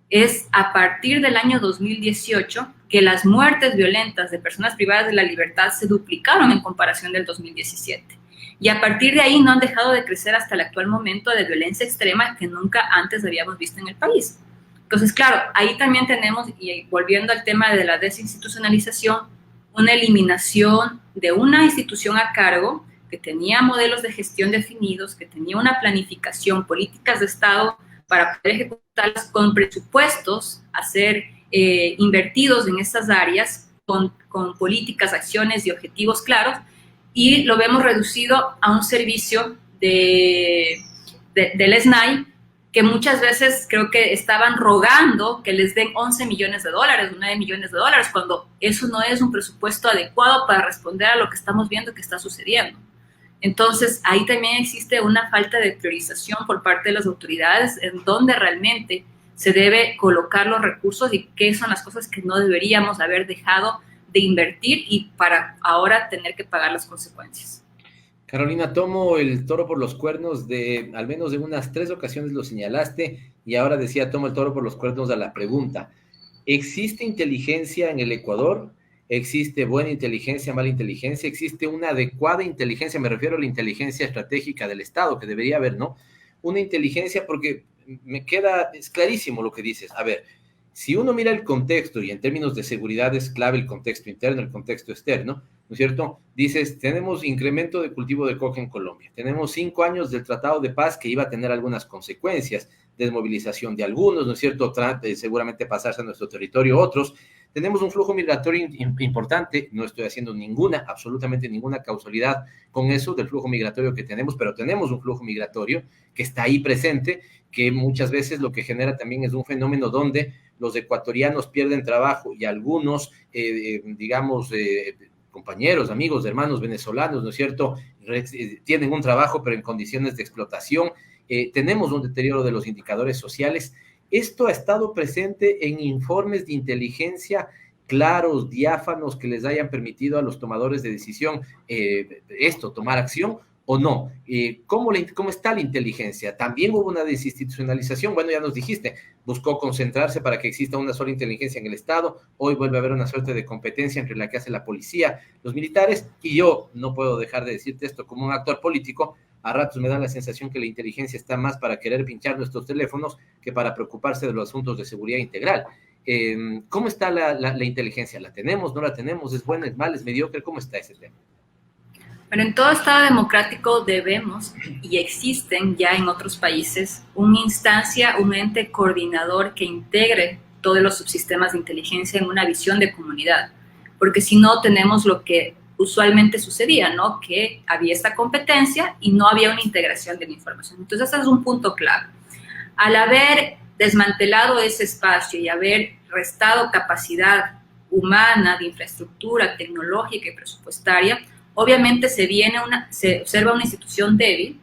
Es a partir del año 2018 que las muertes violentas de personas privadas de la libertad se duplicaron en comparación del 2017. Y a partir de ahí no han dejado de crecer hasta el actual momento de violencia extrema que nunca antes habíamos visto en el país. Entonces, claro, ahí también tenemos, y volviendo al tema de la desinstitucionalización, una eliminación de una institución a cargo que tenía modelos de gestión definidos, que tenía una planificación, políticas de Estado para poder ejecutarlas con presupuestos a ser invertidos en esas áreas, con políticas, acciones y objetivos claros, y lo vemos reducido a un servicio del SNAI, que muchas veces creo que estaban rogando que les den 11 millones de dólares, 9 millones de dólares, cuando eso no es un presupuesto adecuado para responder a lo que estamos viendo que está sucediendo. Entonces, ahí también existe una falta de priorización por parte de las autoridades en dónde realmente se debe colocar los recursos y qué son las cosas que no deberíamos haber dejado de invertir y para ahora tener que pagar las consecuencias. Carolina, tomo el toro por los cuernos al menos de unas 3 ocasiones lo señalaste, y ahora decía, tomo el toro por los cuernos a la pregunta. ¿Existe inteligencia en el Ecuador? ¿Existe buena inteligencia, mala inteligencia? ¿Existe una adecuada inteligencia? Me refiero a la inteligencia estratégica del Estado, que debería haber, ¿no? Una inteligencia, porque es clarísimo lo que dices. A ver, si uno mira el contexto, y en términos de seguridad es clave el contexto interno, el contexto externo, ¿no es cierto? Dices, tenemos incremento de cultivo de coca en Colombia, tenemos 5 años del Tratado de Paz que iba a tener algunas consecuencias, desmovilización de algunos, ¿no es cierto? Seguramente pasarse a nuestro territorio otros. Tenemos un flujo migratorio importante, no estoy haciendo absolutamente ninguna causalidad con eso del flujo migratorio que tenemos, pero tenemos un flujo migratorio que está ahí presente, que muchas veces lo que genera también es un fenómeno donde los ecuatorianos pierden trabajo y algunos, compañeros, amigos, hermanos venezolanos, ¿no es cierto?, tienen un trabajo pero en condiciones de explotación. Tenemos un deterioro de los indicadores sociales. Esto ha estado presente en informes de inteligencia claros, diáfanos, que les hayan permitido a los tomadores de decisión tomar acción, ¿o no? ¿Cómo está la inteligencia? También hubo una desinstitucionalización. Bueno, ya nos dijiste, buscó concentrarse para que exista una sola inteligencia en el Estado. Hoy vuelve a haber una suerte de competencia entre la que hace la policía, los militares, y yo no puedo dejar de decirte esto como un actor político. A ratos me da la sensación que la inteligencia está más para querer pinchar nuestros teléfonos que para preocuparse de los asuntos de seguridad integral. ¿Cómo está la inteligencia? ¿La tenemos? ¿No la tenemos? ¿Es buena? ¿Es mala? ¿Es mediocre? ¿Cómo está ese tema? Pero en todo Estado democrático debemos, y existen ya en otros países, una instancia, un ente coordinador que integre todos los subsistemas de inteligencia en una visión de comunidad. Porque si no, tenemos lo que usualmente sucedía, ¿no? Que había esta competencia y no había una integración de la información. Entonces, ese es un punto clave. Al haber desmantelado ese espacio y haber restado capacidad humana, de infraestructura tecnológica y presupuestaria, obviamente se observa una institución débil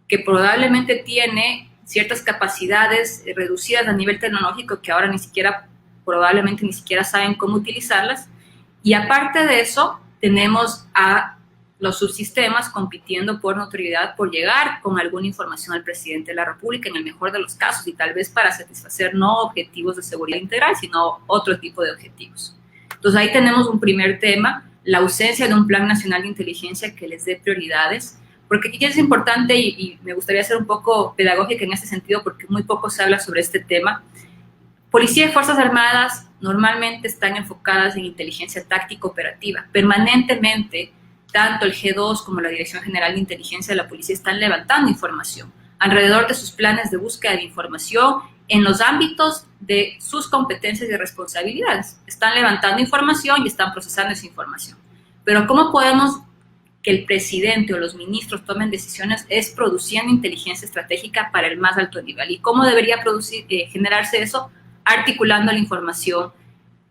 que probablemente tiene ciertas capacidades reducidas a nivel tecnológico que ahora probablemente ni siquiera saben cómo utilizarlas. Y aparte de eso, tenemos a los subsistemas compitiendo por notoriedad, por llegar con alguna información al presidente de la República, en el mejor de los casos, y tal vez para satisfacer no objetivos de seguridad integral, sino otro tipo de objetivos. Entonces ahí tenemos un primer tema, la ausencia de un plan nacional de inteligencia que les dé prioridades, porque aquí es importante, y me gustaría ser un poco pedagógica en este sentido, porque muy poco se habla sobre este tema. Policía y Fuerzas Armadas normalmente están enfocadas en inteligencia táctica operativa. Permanentemente, tanto el G2 como la Dirección General de Inteligencia de la Policía están levantando información alrededor de sus planes de búsqueda de información en los ámbitos de sus competencias y responsabilidades. Están levantando información y están procesando esa información. Pero ¿cómo podemos que el presidente o los ministros tomen decisiones? Es produciendo inteligencia estratégica para el más alto nivel. ¿Y cómo debería generarse eso? Articulando la información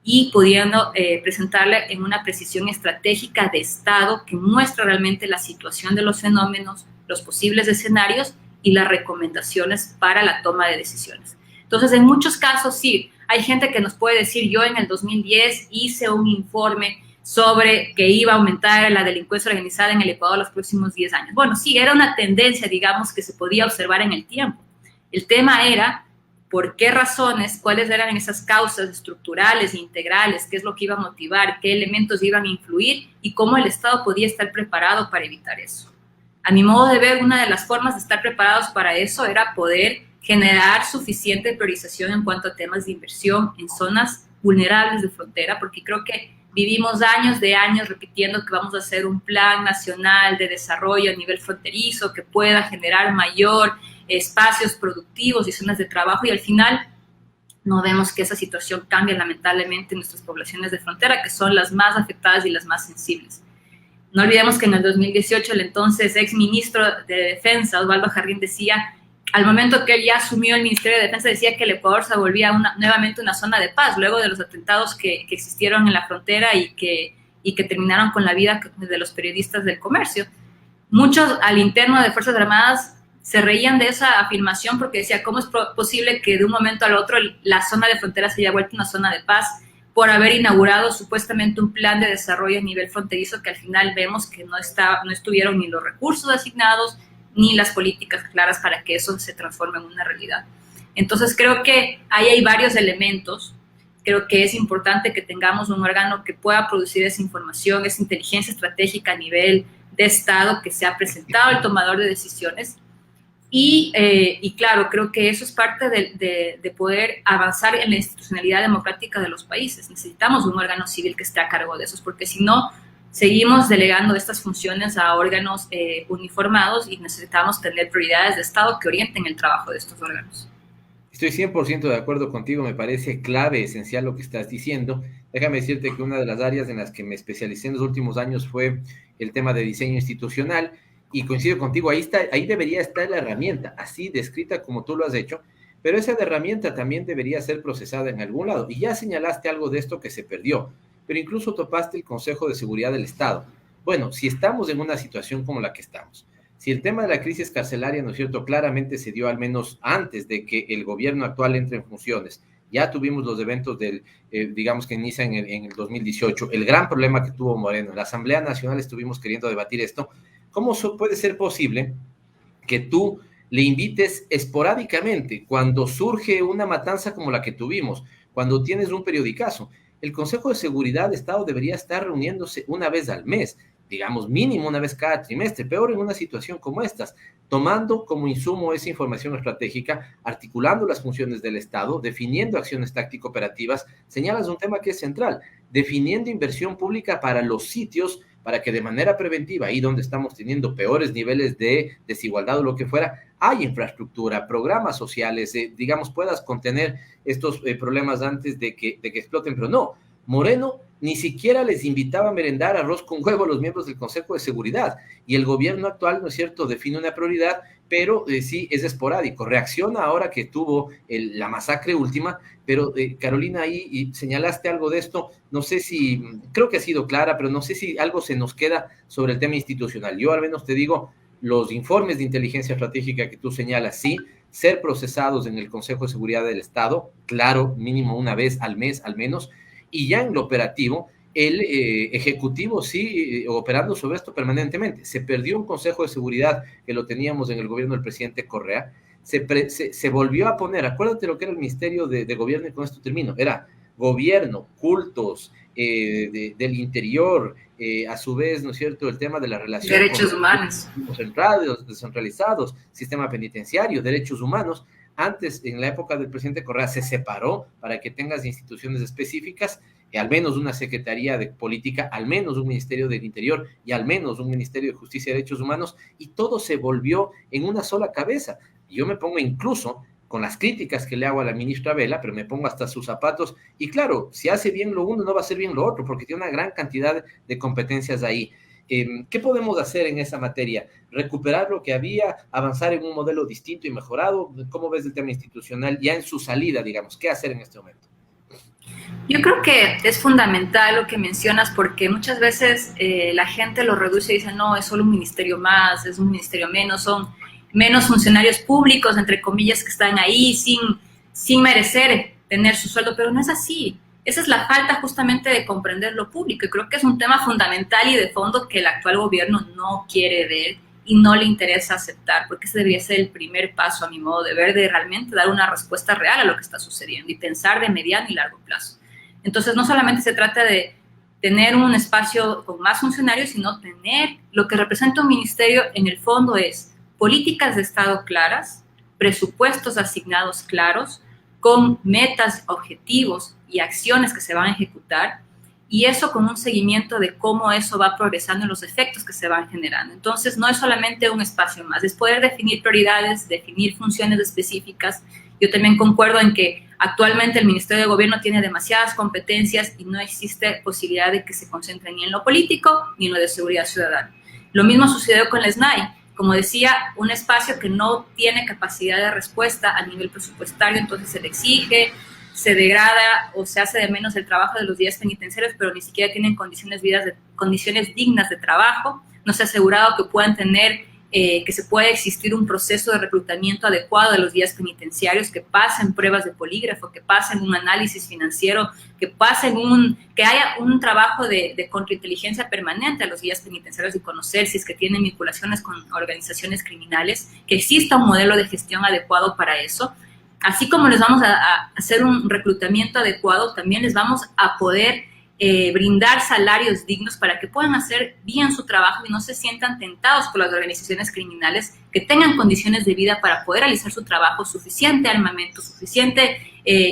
y pudiendo presentarla en una precisión estratégica de Estado que muestra realmente la situación de los fenómenos, los posibles escenarios y las recomendaciones para la toma de decisiones. Entonces, en muchos casos, sí, hay gente que nos puede decir, yo en el 2010 hice un informe sobre que iba a aumentar la delincuencia organizada en el Ecuador los próximos 10 años. Bueno, sí, era una tendencia, digamos, que se podía observar en el tiempo. El tema era por qué razones, cuáles eran esas causas estructurales e integrales, qué es lo que iba a motivar, qué elementos iban a influir y cómo el Estado podía estar preparado para evitar eso. A mi modo de ver, una de las formas de estar preparados para eso era poder generar suficiente priorización en cuanto a temas de inversión en zonas vulnerables de frontera, porque creo que vivimos años de años repitiendo que vamos a hacer un plan nacional de desarrollo a nivel fronterizo que pueda generar mayor espacios productivos y zonas de trabajo, y al final no vemos que esa situación cambie lamentablemente en nuestras poblaciones de frontera, que son las más afectadas y las más sensibles. No olvidemos que en el 2018 el entonces ex ministro de Defensa, Osvaldo Jarrín, decía, al momento que él ya asumió el Ministerio de Defensa, decía que el Ecuador se volvía nuevamente una zona de paz, luego de los atentados que existieron en la frontera y que terminaron con la vida de los periodistas del comercio. Muchos al interno de Fuerzas Armadas se reían de esa afirmación porque decía, ¿cómo es posible que de un momento al otro la zona de frontera se haya vuelto una zona de paz por haber inaugurado supuestamente un plan de desarrollo a nivel fronterizo que al final vemos que no estuvieron ni los recursos asignados ni las políticas claras para que eso se transforme en una realidad. Entonces creo que ahí hay varios elementos. Creo que es importante que tengamos un órgano que pueda producir esa información, esa inteligencia estratégica a nivel de Estado que sea presentado al tomador de decisiones. Y claro, creo que eso es parte de poder avanzar en la institucionalidad democrática de los países. Necesitamos un órgano civil que esté a cargo de eso, porque si no, seguimos delegando estas funciones a órganos uniformados y necesitamos tener prioridades de Estado que orienten el trabajo de estos órganos. Estoy 100% de acuerdo contigo, me parece clave, esencial lo que estás diciendo. Déjame decirte que una de las áreas en las que me especialicé en los últimos años fue el tema de diseño institucional, y coincido contigo, ahí debería estar la herramienta, así descrita como tú lo has hecho, pero esa herramienta también debería ser procesada en algún lado. Y ya señalaste algo de esto que se perdió, pero incluso topaste el Consejo de Seguridad del Estado. Bueno, si estamos en una situación como la que estamos, si el tema de la crisis carcelaria, ¿no es cierto?, claramente se dio al menos antes de que el gobierno actual entre en funciones. Ya tuvimos los eventos digamos que inician en el 2018, el gran problema que tuvo Moreno. En la Asamblea Nacional estuvimos queriendo debatir esto. ¿Cómo puede ser posible que tú le invites esporádicamente cuando surge una matanza como la que tuvimos, cuando tienes un periodicazo? El Consejo de Seguridad de Estado debería estar reuniéndose una vez al mes, digamos mínimo una vez cada trimestre, peor en una situación como estas, tomando como insumo esa información estratégica, articulando las funciones del Estado, definiendo acciones táctico-operativas. Señalas un tema que es central, definiendo inversión pública para los sitios, para que de manera preventiva, ahí donde estamos teniendo peores niveles de desigualdad o lo que fuera, hay infraestructura, programas sociales, digamos, puedas contener estos problemas antes de que exploten, pero no. Moreno ni siquiera les invitaba a merendar arroz con huevo a los miembros del Consejo de Seguridad, y el gobierno actual, ¿no es cierto?, define una prioridad, pero sí es esporádico, reacciona ahora que tuvo la masacre última, pero Carolina, ahí señalaste algo de esto, no sé si, creo que ha sido clara, pero no sé si algo se nos queda sobre el tema institucional. Yo al menos te digo, los informes de inteligencia estratégica que tú señalas, sí, ser procesados en el Consejo de Seguridad del Estado, claro, mínimo una vez al mes al menos, y ya en lo operativo, el Ejecutivo sí operando sobre esto permanentemente. Se perdió un Consejo de Seguridad que lo teníamos en el gobierno del presidente Correa, se volvió a poner, acuérdate lo que era el Ministerio de Gobierno, y con esto termino, era gobierno, cultos, del interior, a su vez, ¿no es cierto?, el tema de la relación derechos humanos, descentralizados, sistema penitenciario, derechos humanos. Antes, en la época del presidente Correa, se separó para que tengas instituciones específicas, al menos una Secretaría de Política, al menos un Ministerio del Interior y al menos un Ministerio de Justicia y Derechos Humanos, y todo se volvió en una sola cabeza. Y yo me pongo incluso, con las críticas que le hago a la ministra Vela, pero me pongo hasta sus zapatos, y claro, si hace bien lo uno, no va a hacer bien lo otro, porque tiene una gran cantidad de competencias ahí. ¿Qué podemos hacer en esa materia? ¿Recuperar lo que había? ¿Avanzar en un modelo distinto y mejorado? ¿Cómo ves el tema institucional ya en su salida, digamos? ¿Qué hacer en este momento? Yo creo que es fundamental lo que mencionas, porque muchas veces la gente lo reduce y dice, no, es solo un ministerio más, es un ministerio menos, son menos funcionarios públicos, entre comillas, que están ahí sin merecer tener su sueldo, pero no es así. Esa es la falta justamente de comprender lo público, y creo que es un tema fundamental y de fondo que el actual gobierno no quiere ver y no le interesa aceptar, porque ese debería ser el primer paso, a mi modo de ver, de realmente dar una respuesta real a lo que está sucediendo y pensar de mediano y largo plazo. Entonces, no solamente se trata de tener un espacio con más funcionarios, sino tener lo que representa un ministerio en el fondo es políticas de Estado claras, presupuestos asignados claros, con metas, objetivos y acciones que se van a ejecutar, y eso con un seguimiento de cómo eso va progresando en los efectos que se van generando. Entonces, no es solamente un espacio más, es poder definir prioridades, definir funciones específicas. Yo también concuerdo en que actualmente el Ministerio de Gobierno tiene demasiadas competencias y no existe posibilidad de que se concentren ni en lo político ni en lo de seguridad ciudadana. Lo mismo sucedió con la SNAI. Como decía, un espacio que no tiene capacidad de respuesta a nivel presupuestario, entonces se le exige, se degrada o se hace de menos el trabajo de los guías penitenciarios, pero ni siquiera tienen condiciones dignas de trabajo. No se ha asegurado que puedan tener que se pueda existir un proceso de reclutamiento adecuado de los guías penitenciarios, que pasen pruebas de polígrafo, que pasen un análisis financiero, que haya un trabajo de contrainteligencia permanente a los guías penitenciarios y conocer si es que tienen vinculaciones con organizaciones criminales, que exista un modelo de gestión adecuado para eso. Así como les vamos a hacer un reclutamiento adecuado, también les vamos a poder brindar salarios dignos para que puedan hacer bien su trabajo y no se sientan tentados por las organizaciones criminales, que tengan condiciones de vida para poder realizar su trabajo, suficiente armamento, suficiente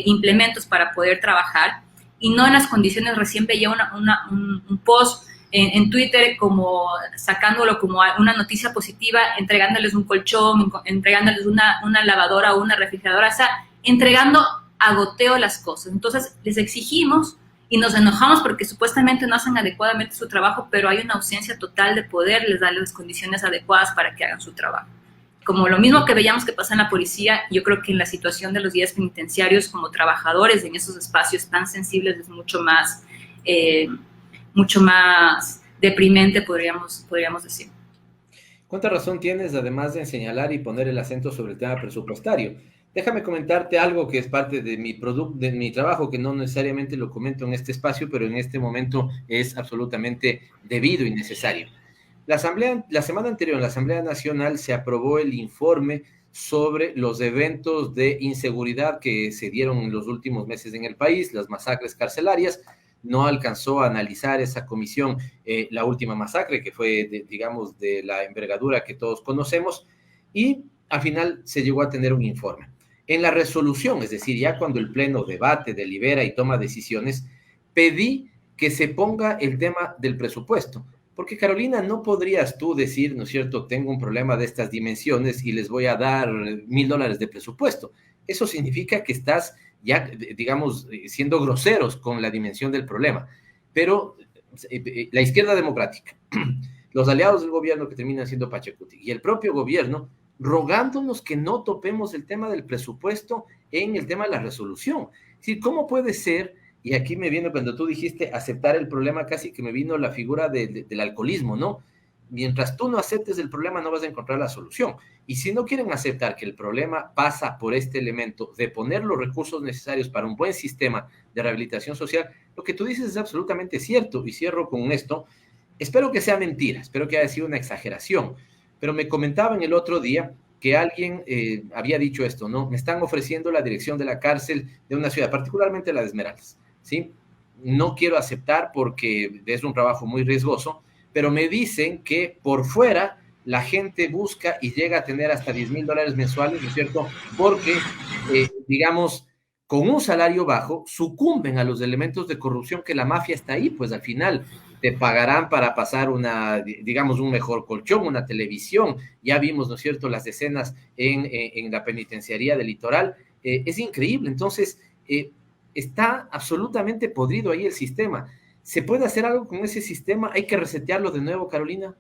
implementos para poder trabajar, y no en las condiciones. Recién veía un post en Twitter como sacándolo como una noticia positiva, entregándoles un colchón, entregándoles una lavadora o una refrigeradora, o sea, entregando a goteo las cosas. Entonces les exigimos y nos enojamos porque supuestamente no hacen adecuadamente su trabajo, pero hay una ausencia total de poder les darles las condiciones adecuadas para que hagan su trabajo. Como lo mismo que veíamos que pasa en la policía, yo creo que en la situación de los guías penitenciarios como trabajadores en esos espacios tan sensibles es mucho más deprimente, podríamos decir. ¿Cuánta razón tienes, además de señalar y poner el acento sobre el tema presupuestario? Déjame comentarte algo que es parte de mi trabajo, que no necesariamente lo comento en este espacio, pero en este momento es absolutamente debido y necesario. La semana anterior en la Asamblea Nacional se aprobó el informe sobre los eventos de inseguridad que se dieron en los últimos meses en el país, las masacres carcelarias. No alcanzó a analizar esa comisión la última masacre, que fue, de la envergadura que todos conocemos, y al final se llegó a tener un informe. En la resolución, es decir, ya cuando el Pleno debate, delibera y toma decisiones, pedí que se ponga el tema del presupuesto. Porque, Carolina, no podrías tú decir, ¿no es cierto?, tengo un problema de estas dimensiones y les voy a dar $1,000 de presupuesto. Eso significa que estás ya, digamos, siendo groseros con la dimensión del problema. Pero la izquierda democrática, los aliados del gobierno que terminan siendo Pachacuti y el propio gobierno, rogándonos que no topemos el tema del presupuesto en el tema de la resolución. Es decir, ¿cómo puede ser? Y aquí me viene cuando tú dijiste aceptar el problema, casi que me vino la figura del alcoholismo, ¿no? Mientras tú no aceptes el problema, no vas a encontrar la solución. Y si no quieren aceptar que el problema pasa por este elemento de poner los recursos necesarios para un buen sistema de rehabilitación social, lo que tú dices es absolutamente cierto. Y cierro con esto. Espero que sea mentira, espero que haya sido una exageración, pero me comentaban el otro día que alguien había dicho esto, ¿no? Me están ofreciendo la dirección de la cárcel de una ciudad, particularmente la de Esmeraldas, ¿sí? No quiero aceptar porque es un trabajo muy riesgoso, pero me dicen que por fuera la gente busca y llega a tener hasta $10,000 mensuales, ¿no es cierto? Porque, digamos, con un salario bajo, sucumben a los elementos de corrupción que la mafia está ahí, pues al final te pagarán para pasar un mejor colchón, una televisión. Ya vimos, ¿no es cierto?, las escenas en la penitenciaría del Litoral. Es increíble. Entonces, está absolutamente podrido ahí el sistema. ¿Se puede hacer algo con ese sistema? ¿Hay que resetearlo de nuevo, Carolina?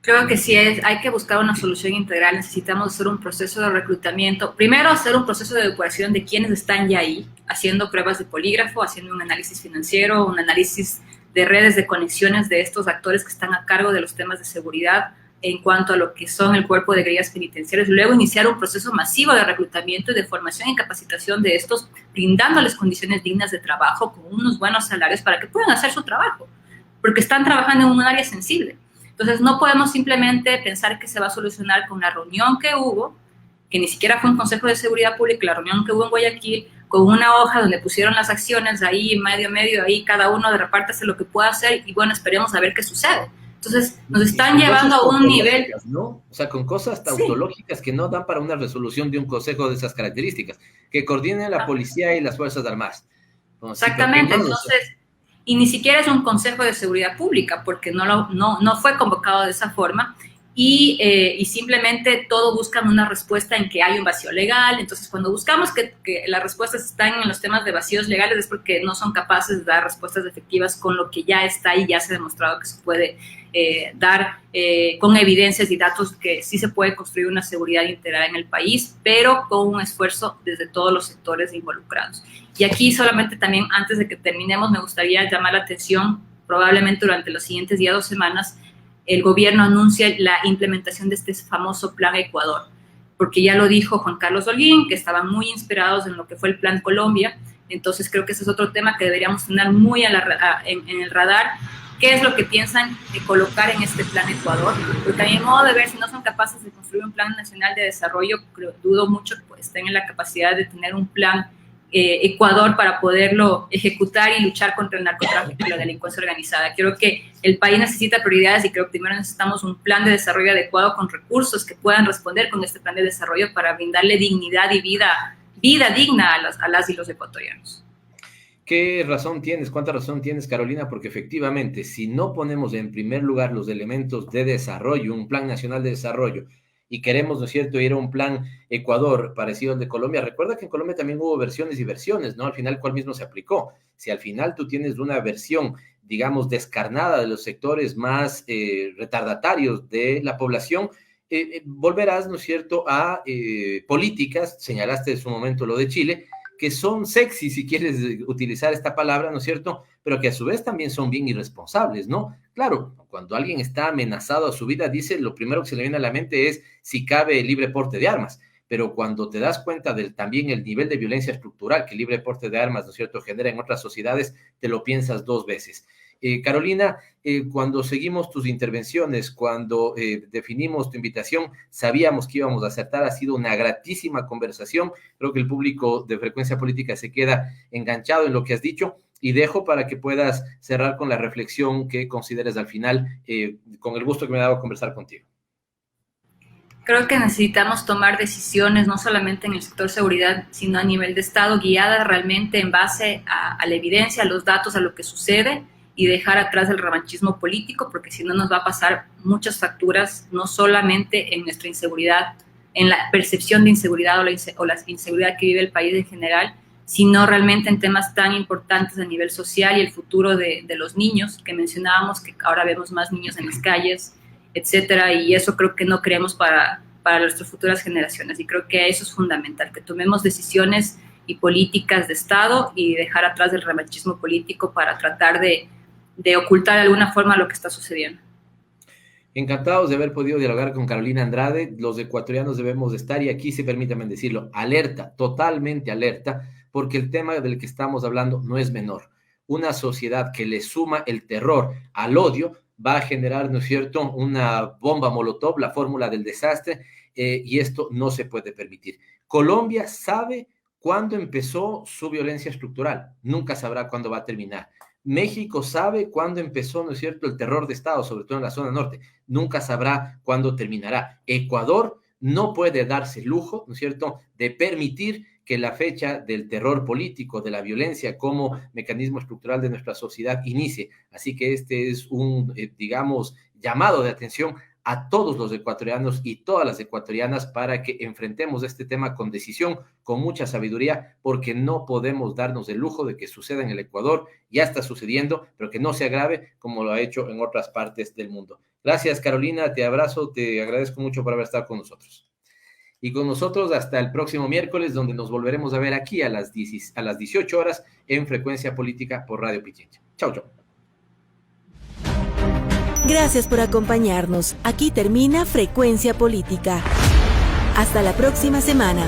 Creo que sí, hay que buscar una solución integral. Necesitamos hacer un proceso de reclutamiento. Primero, hacer un proceso de depuración de quienes están ya ahí, haciendo pruebas de polígrafo, haciendo un análisis financiero, un análisis de redes de conexiones de estos actores que están a cargo de los temas de seguridad en cuanto a lo que son el cuerpo de guías penitenciarios. Luego, iniciar un proceso masivo de reclutamiento y de formación y capacitación de estos, brindándoles condiciones dignas de trabajo con unos buenos salarios para que puedan hacer su trabajo, porque están trabajando en un área sensible. Entonces, no podemos simplemente pensar que se va a solucionar con la reunión que hubo, que ni siquiera fue un Consejo de Seguridad Pública, la reunión que hubo en Guayaquil, con una hoja donde pusieron las acciones ahí, medio, ahí cada uno de repártase lo que pueda hacer y bueno, esperemos a ver qué sucede. Entonces, nos están llevando a un nivel, ¿no? O sea, con cosas tautológicas que no dan para una resolución de un consejo de esas características, que coordinen la policía y las Fuerzas Armadas. Exactamente, entonces... Y ni siquiera es un Consejo de Seguridad Pública, porque no fue convocado de esa forma, y simplemente todo buscan una respuesta en que hay un vacío legal. Entonces, cuando buscamos que las respuestas están en los temas de vacíos legales, es porque no son capaces de dar respuestas efectivas con lo que ya está ahí, ya se ha demostrado que se puede dar con evidencias y datos que sí se puede construir una seguridad integral en el país, pero con un esfuerzo desde todos los sectores involucrados. Y aquí solamente también, antes de que terminemos, me gustaría llamar la atención, probablemente durante los siguientes días, 2 semanas, el gobierno anuncie la implementación de este famoso Plan Ecuador, porque ya lo dijo Juan Carlos Holguín, que estaban muy inspirados en lo que fue el Plan Colombia. Entonces creo que ese es otro tema que deberíamos tener muy en el radar. ¿Qué es lo que piensan colocar en este Plan Ecuador? Porque a mi modo de ver, si no son capaces de construir un Plan Nacional de Desarrollo, dudo mucho que estén en la capacidad de tener un plan Ecuador para poderlo ejecutar y luchar contra el narcotráfico y la delincuencia organizada. Creo que el país necesita prioridades y creo que primero necesitamos un plan de desarrollo adecuado con recursos que puedan responder con este plan de desarrollo para brindarle dignidad y vida digna a las y los ecuatorianos. ¿Qué razón tienes? ¿Cuánta razón tienes, Carolina? Porque efectivamente, si no ponemos en primer lugar los elementos de desarrollo, un plan nacional de desarrollo, y queremos, ¿no es cierto?, ir a un plan Ecuador parecido al de Colombia. Recuerda que en Colombia también hubo versiones y versiones, ¿no? Al final, ¿cuál mismo se aplicó? Si al final tú tienes una versión, digamos, descarnada de los sectores más retardatarios de la población, volverás, ¿no es cierto?, a políticas, señalaste en su momento lo de Chile, que son sexy, si quieres utilizar esta palabra, ¿no es cierto?, pero que a su vez también son bien irresponsables, ¿no? Claro, cuando alguien está amenazado a su vida, dice, lo primero que se le viene a la mente es si cabe el libre porte de armas, pero cuando te das cuenta del también el nivel de violencia estructural que el libre porte de armas, ¿no es cierto?, genera en otras sociedades, te lo piensas dos veces. Carolina, cuando seguimos tus intervenciones, cuando definimos tu invitación, sabíamos que íbamos a acertar. Ha sido una gratísima conversación. Creo que el público de Frecuencia Política se queda enganchado en lo que has dicho y dejo para que puedas cerrar con la reflexión que consideres al final, con el gusto que me ha dado conversar contigo. Creo que necesitamos tomar decisiones no solamente en el sector seguridad, sino a nivel de Estado, guiadas realmente en base a la evidencia, a los datos, a lo que sucede, y dejar atrás el revanchismo político, porque si no nos va a pasar muchas facturas, no solamente en nuestra inseguridad, en la percepción de inseguridad o la inseguridad que vive el país en general, sino realmente en temas tan importantes a nivel social y el futuro de los niños, que mencionábamos, que ahora vemos más niños en las calles, etcétera, y eso creo que no queremos para nuestras futuras generaciones, y creo que eso es fundamental, que tomemos decisiones y políticas de Estado y dejar atrás el revanchismo político para tratar de ocultar de alguna forma lo que está sucediendo. Encantados de haber podido dialogar con Carolina Andrade. Los ecuatorianos debemos de estar, y aquí sí permítanme decirlo, alerta, totalmente alerta, porque el tema del que estamos hablando no es menor. Una sociedad que le suma el terror al odio va a generar, ¿no es cierto?, una bomba molotov, la fórmula del desastre, y esto no se puede permitir. Colombia sabe cuándo empezó su violencia estructural, nunca sabrá cuándo va a terminar. México sabe cuándo empezó, ¿no es cierto?, el terror de Estado, sobre todo en la zona norte. Nunca sabrá cuándo terminará. Ecuador no puede darse el lujo, ¿no es cierto?, de permitir que la fecha del terror político, de la violencia como mecanismo estructural de nuestra sociedad inicie. Así que este es un, digamos, llamado de atención a todos los ecuatorianos y todas las ecuatorianas para que enfrentemos este tema con decisión, con mucha sabiduría, porque no podemos darnos el lujo de que suceda en el Ecuador. Ya está sucediendo, pero que no se agrave como lo ha hecho en otras partes del mundo. Gracias, Carolina, te abrazo, te agradezco mucho por haber estado con nosotros. Y con nosotros hasta el próximo miércoles, donde nos volveremos a ver aquí a las 18 horas en Frecuencia Política por Radio Pichincha. Chau, chau. Gracias por acompañarnos. Aquí termina Frecuencia Política. Hasta la próxima semana.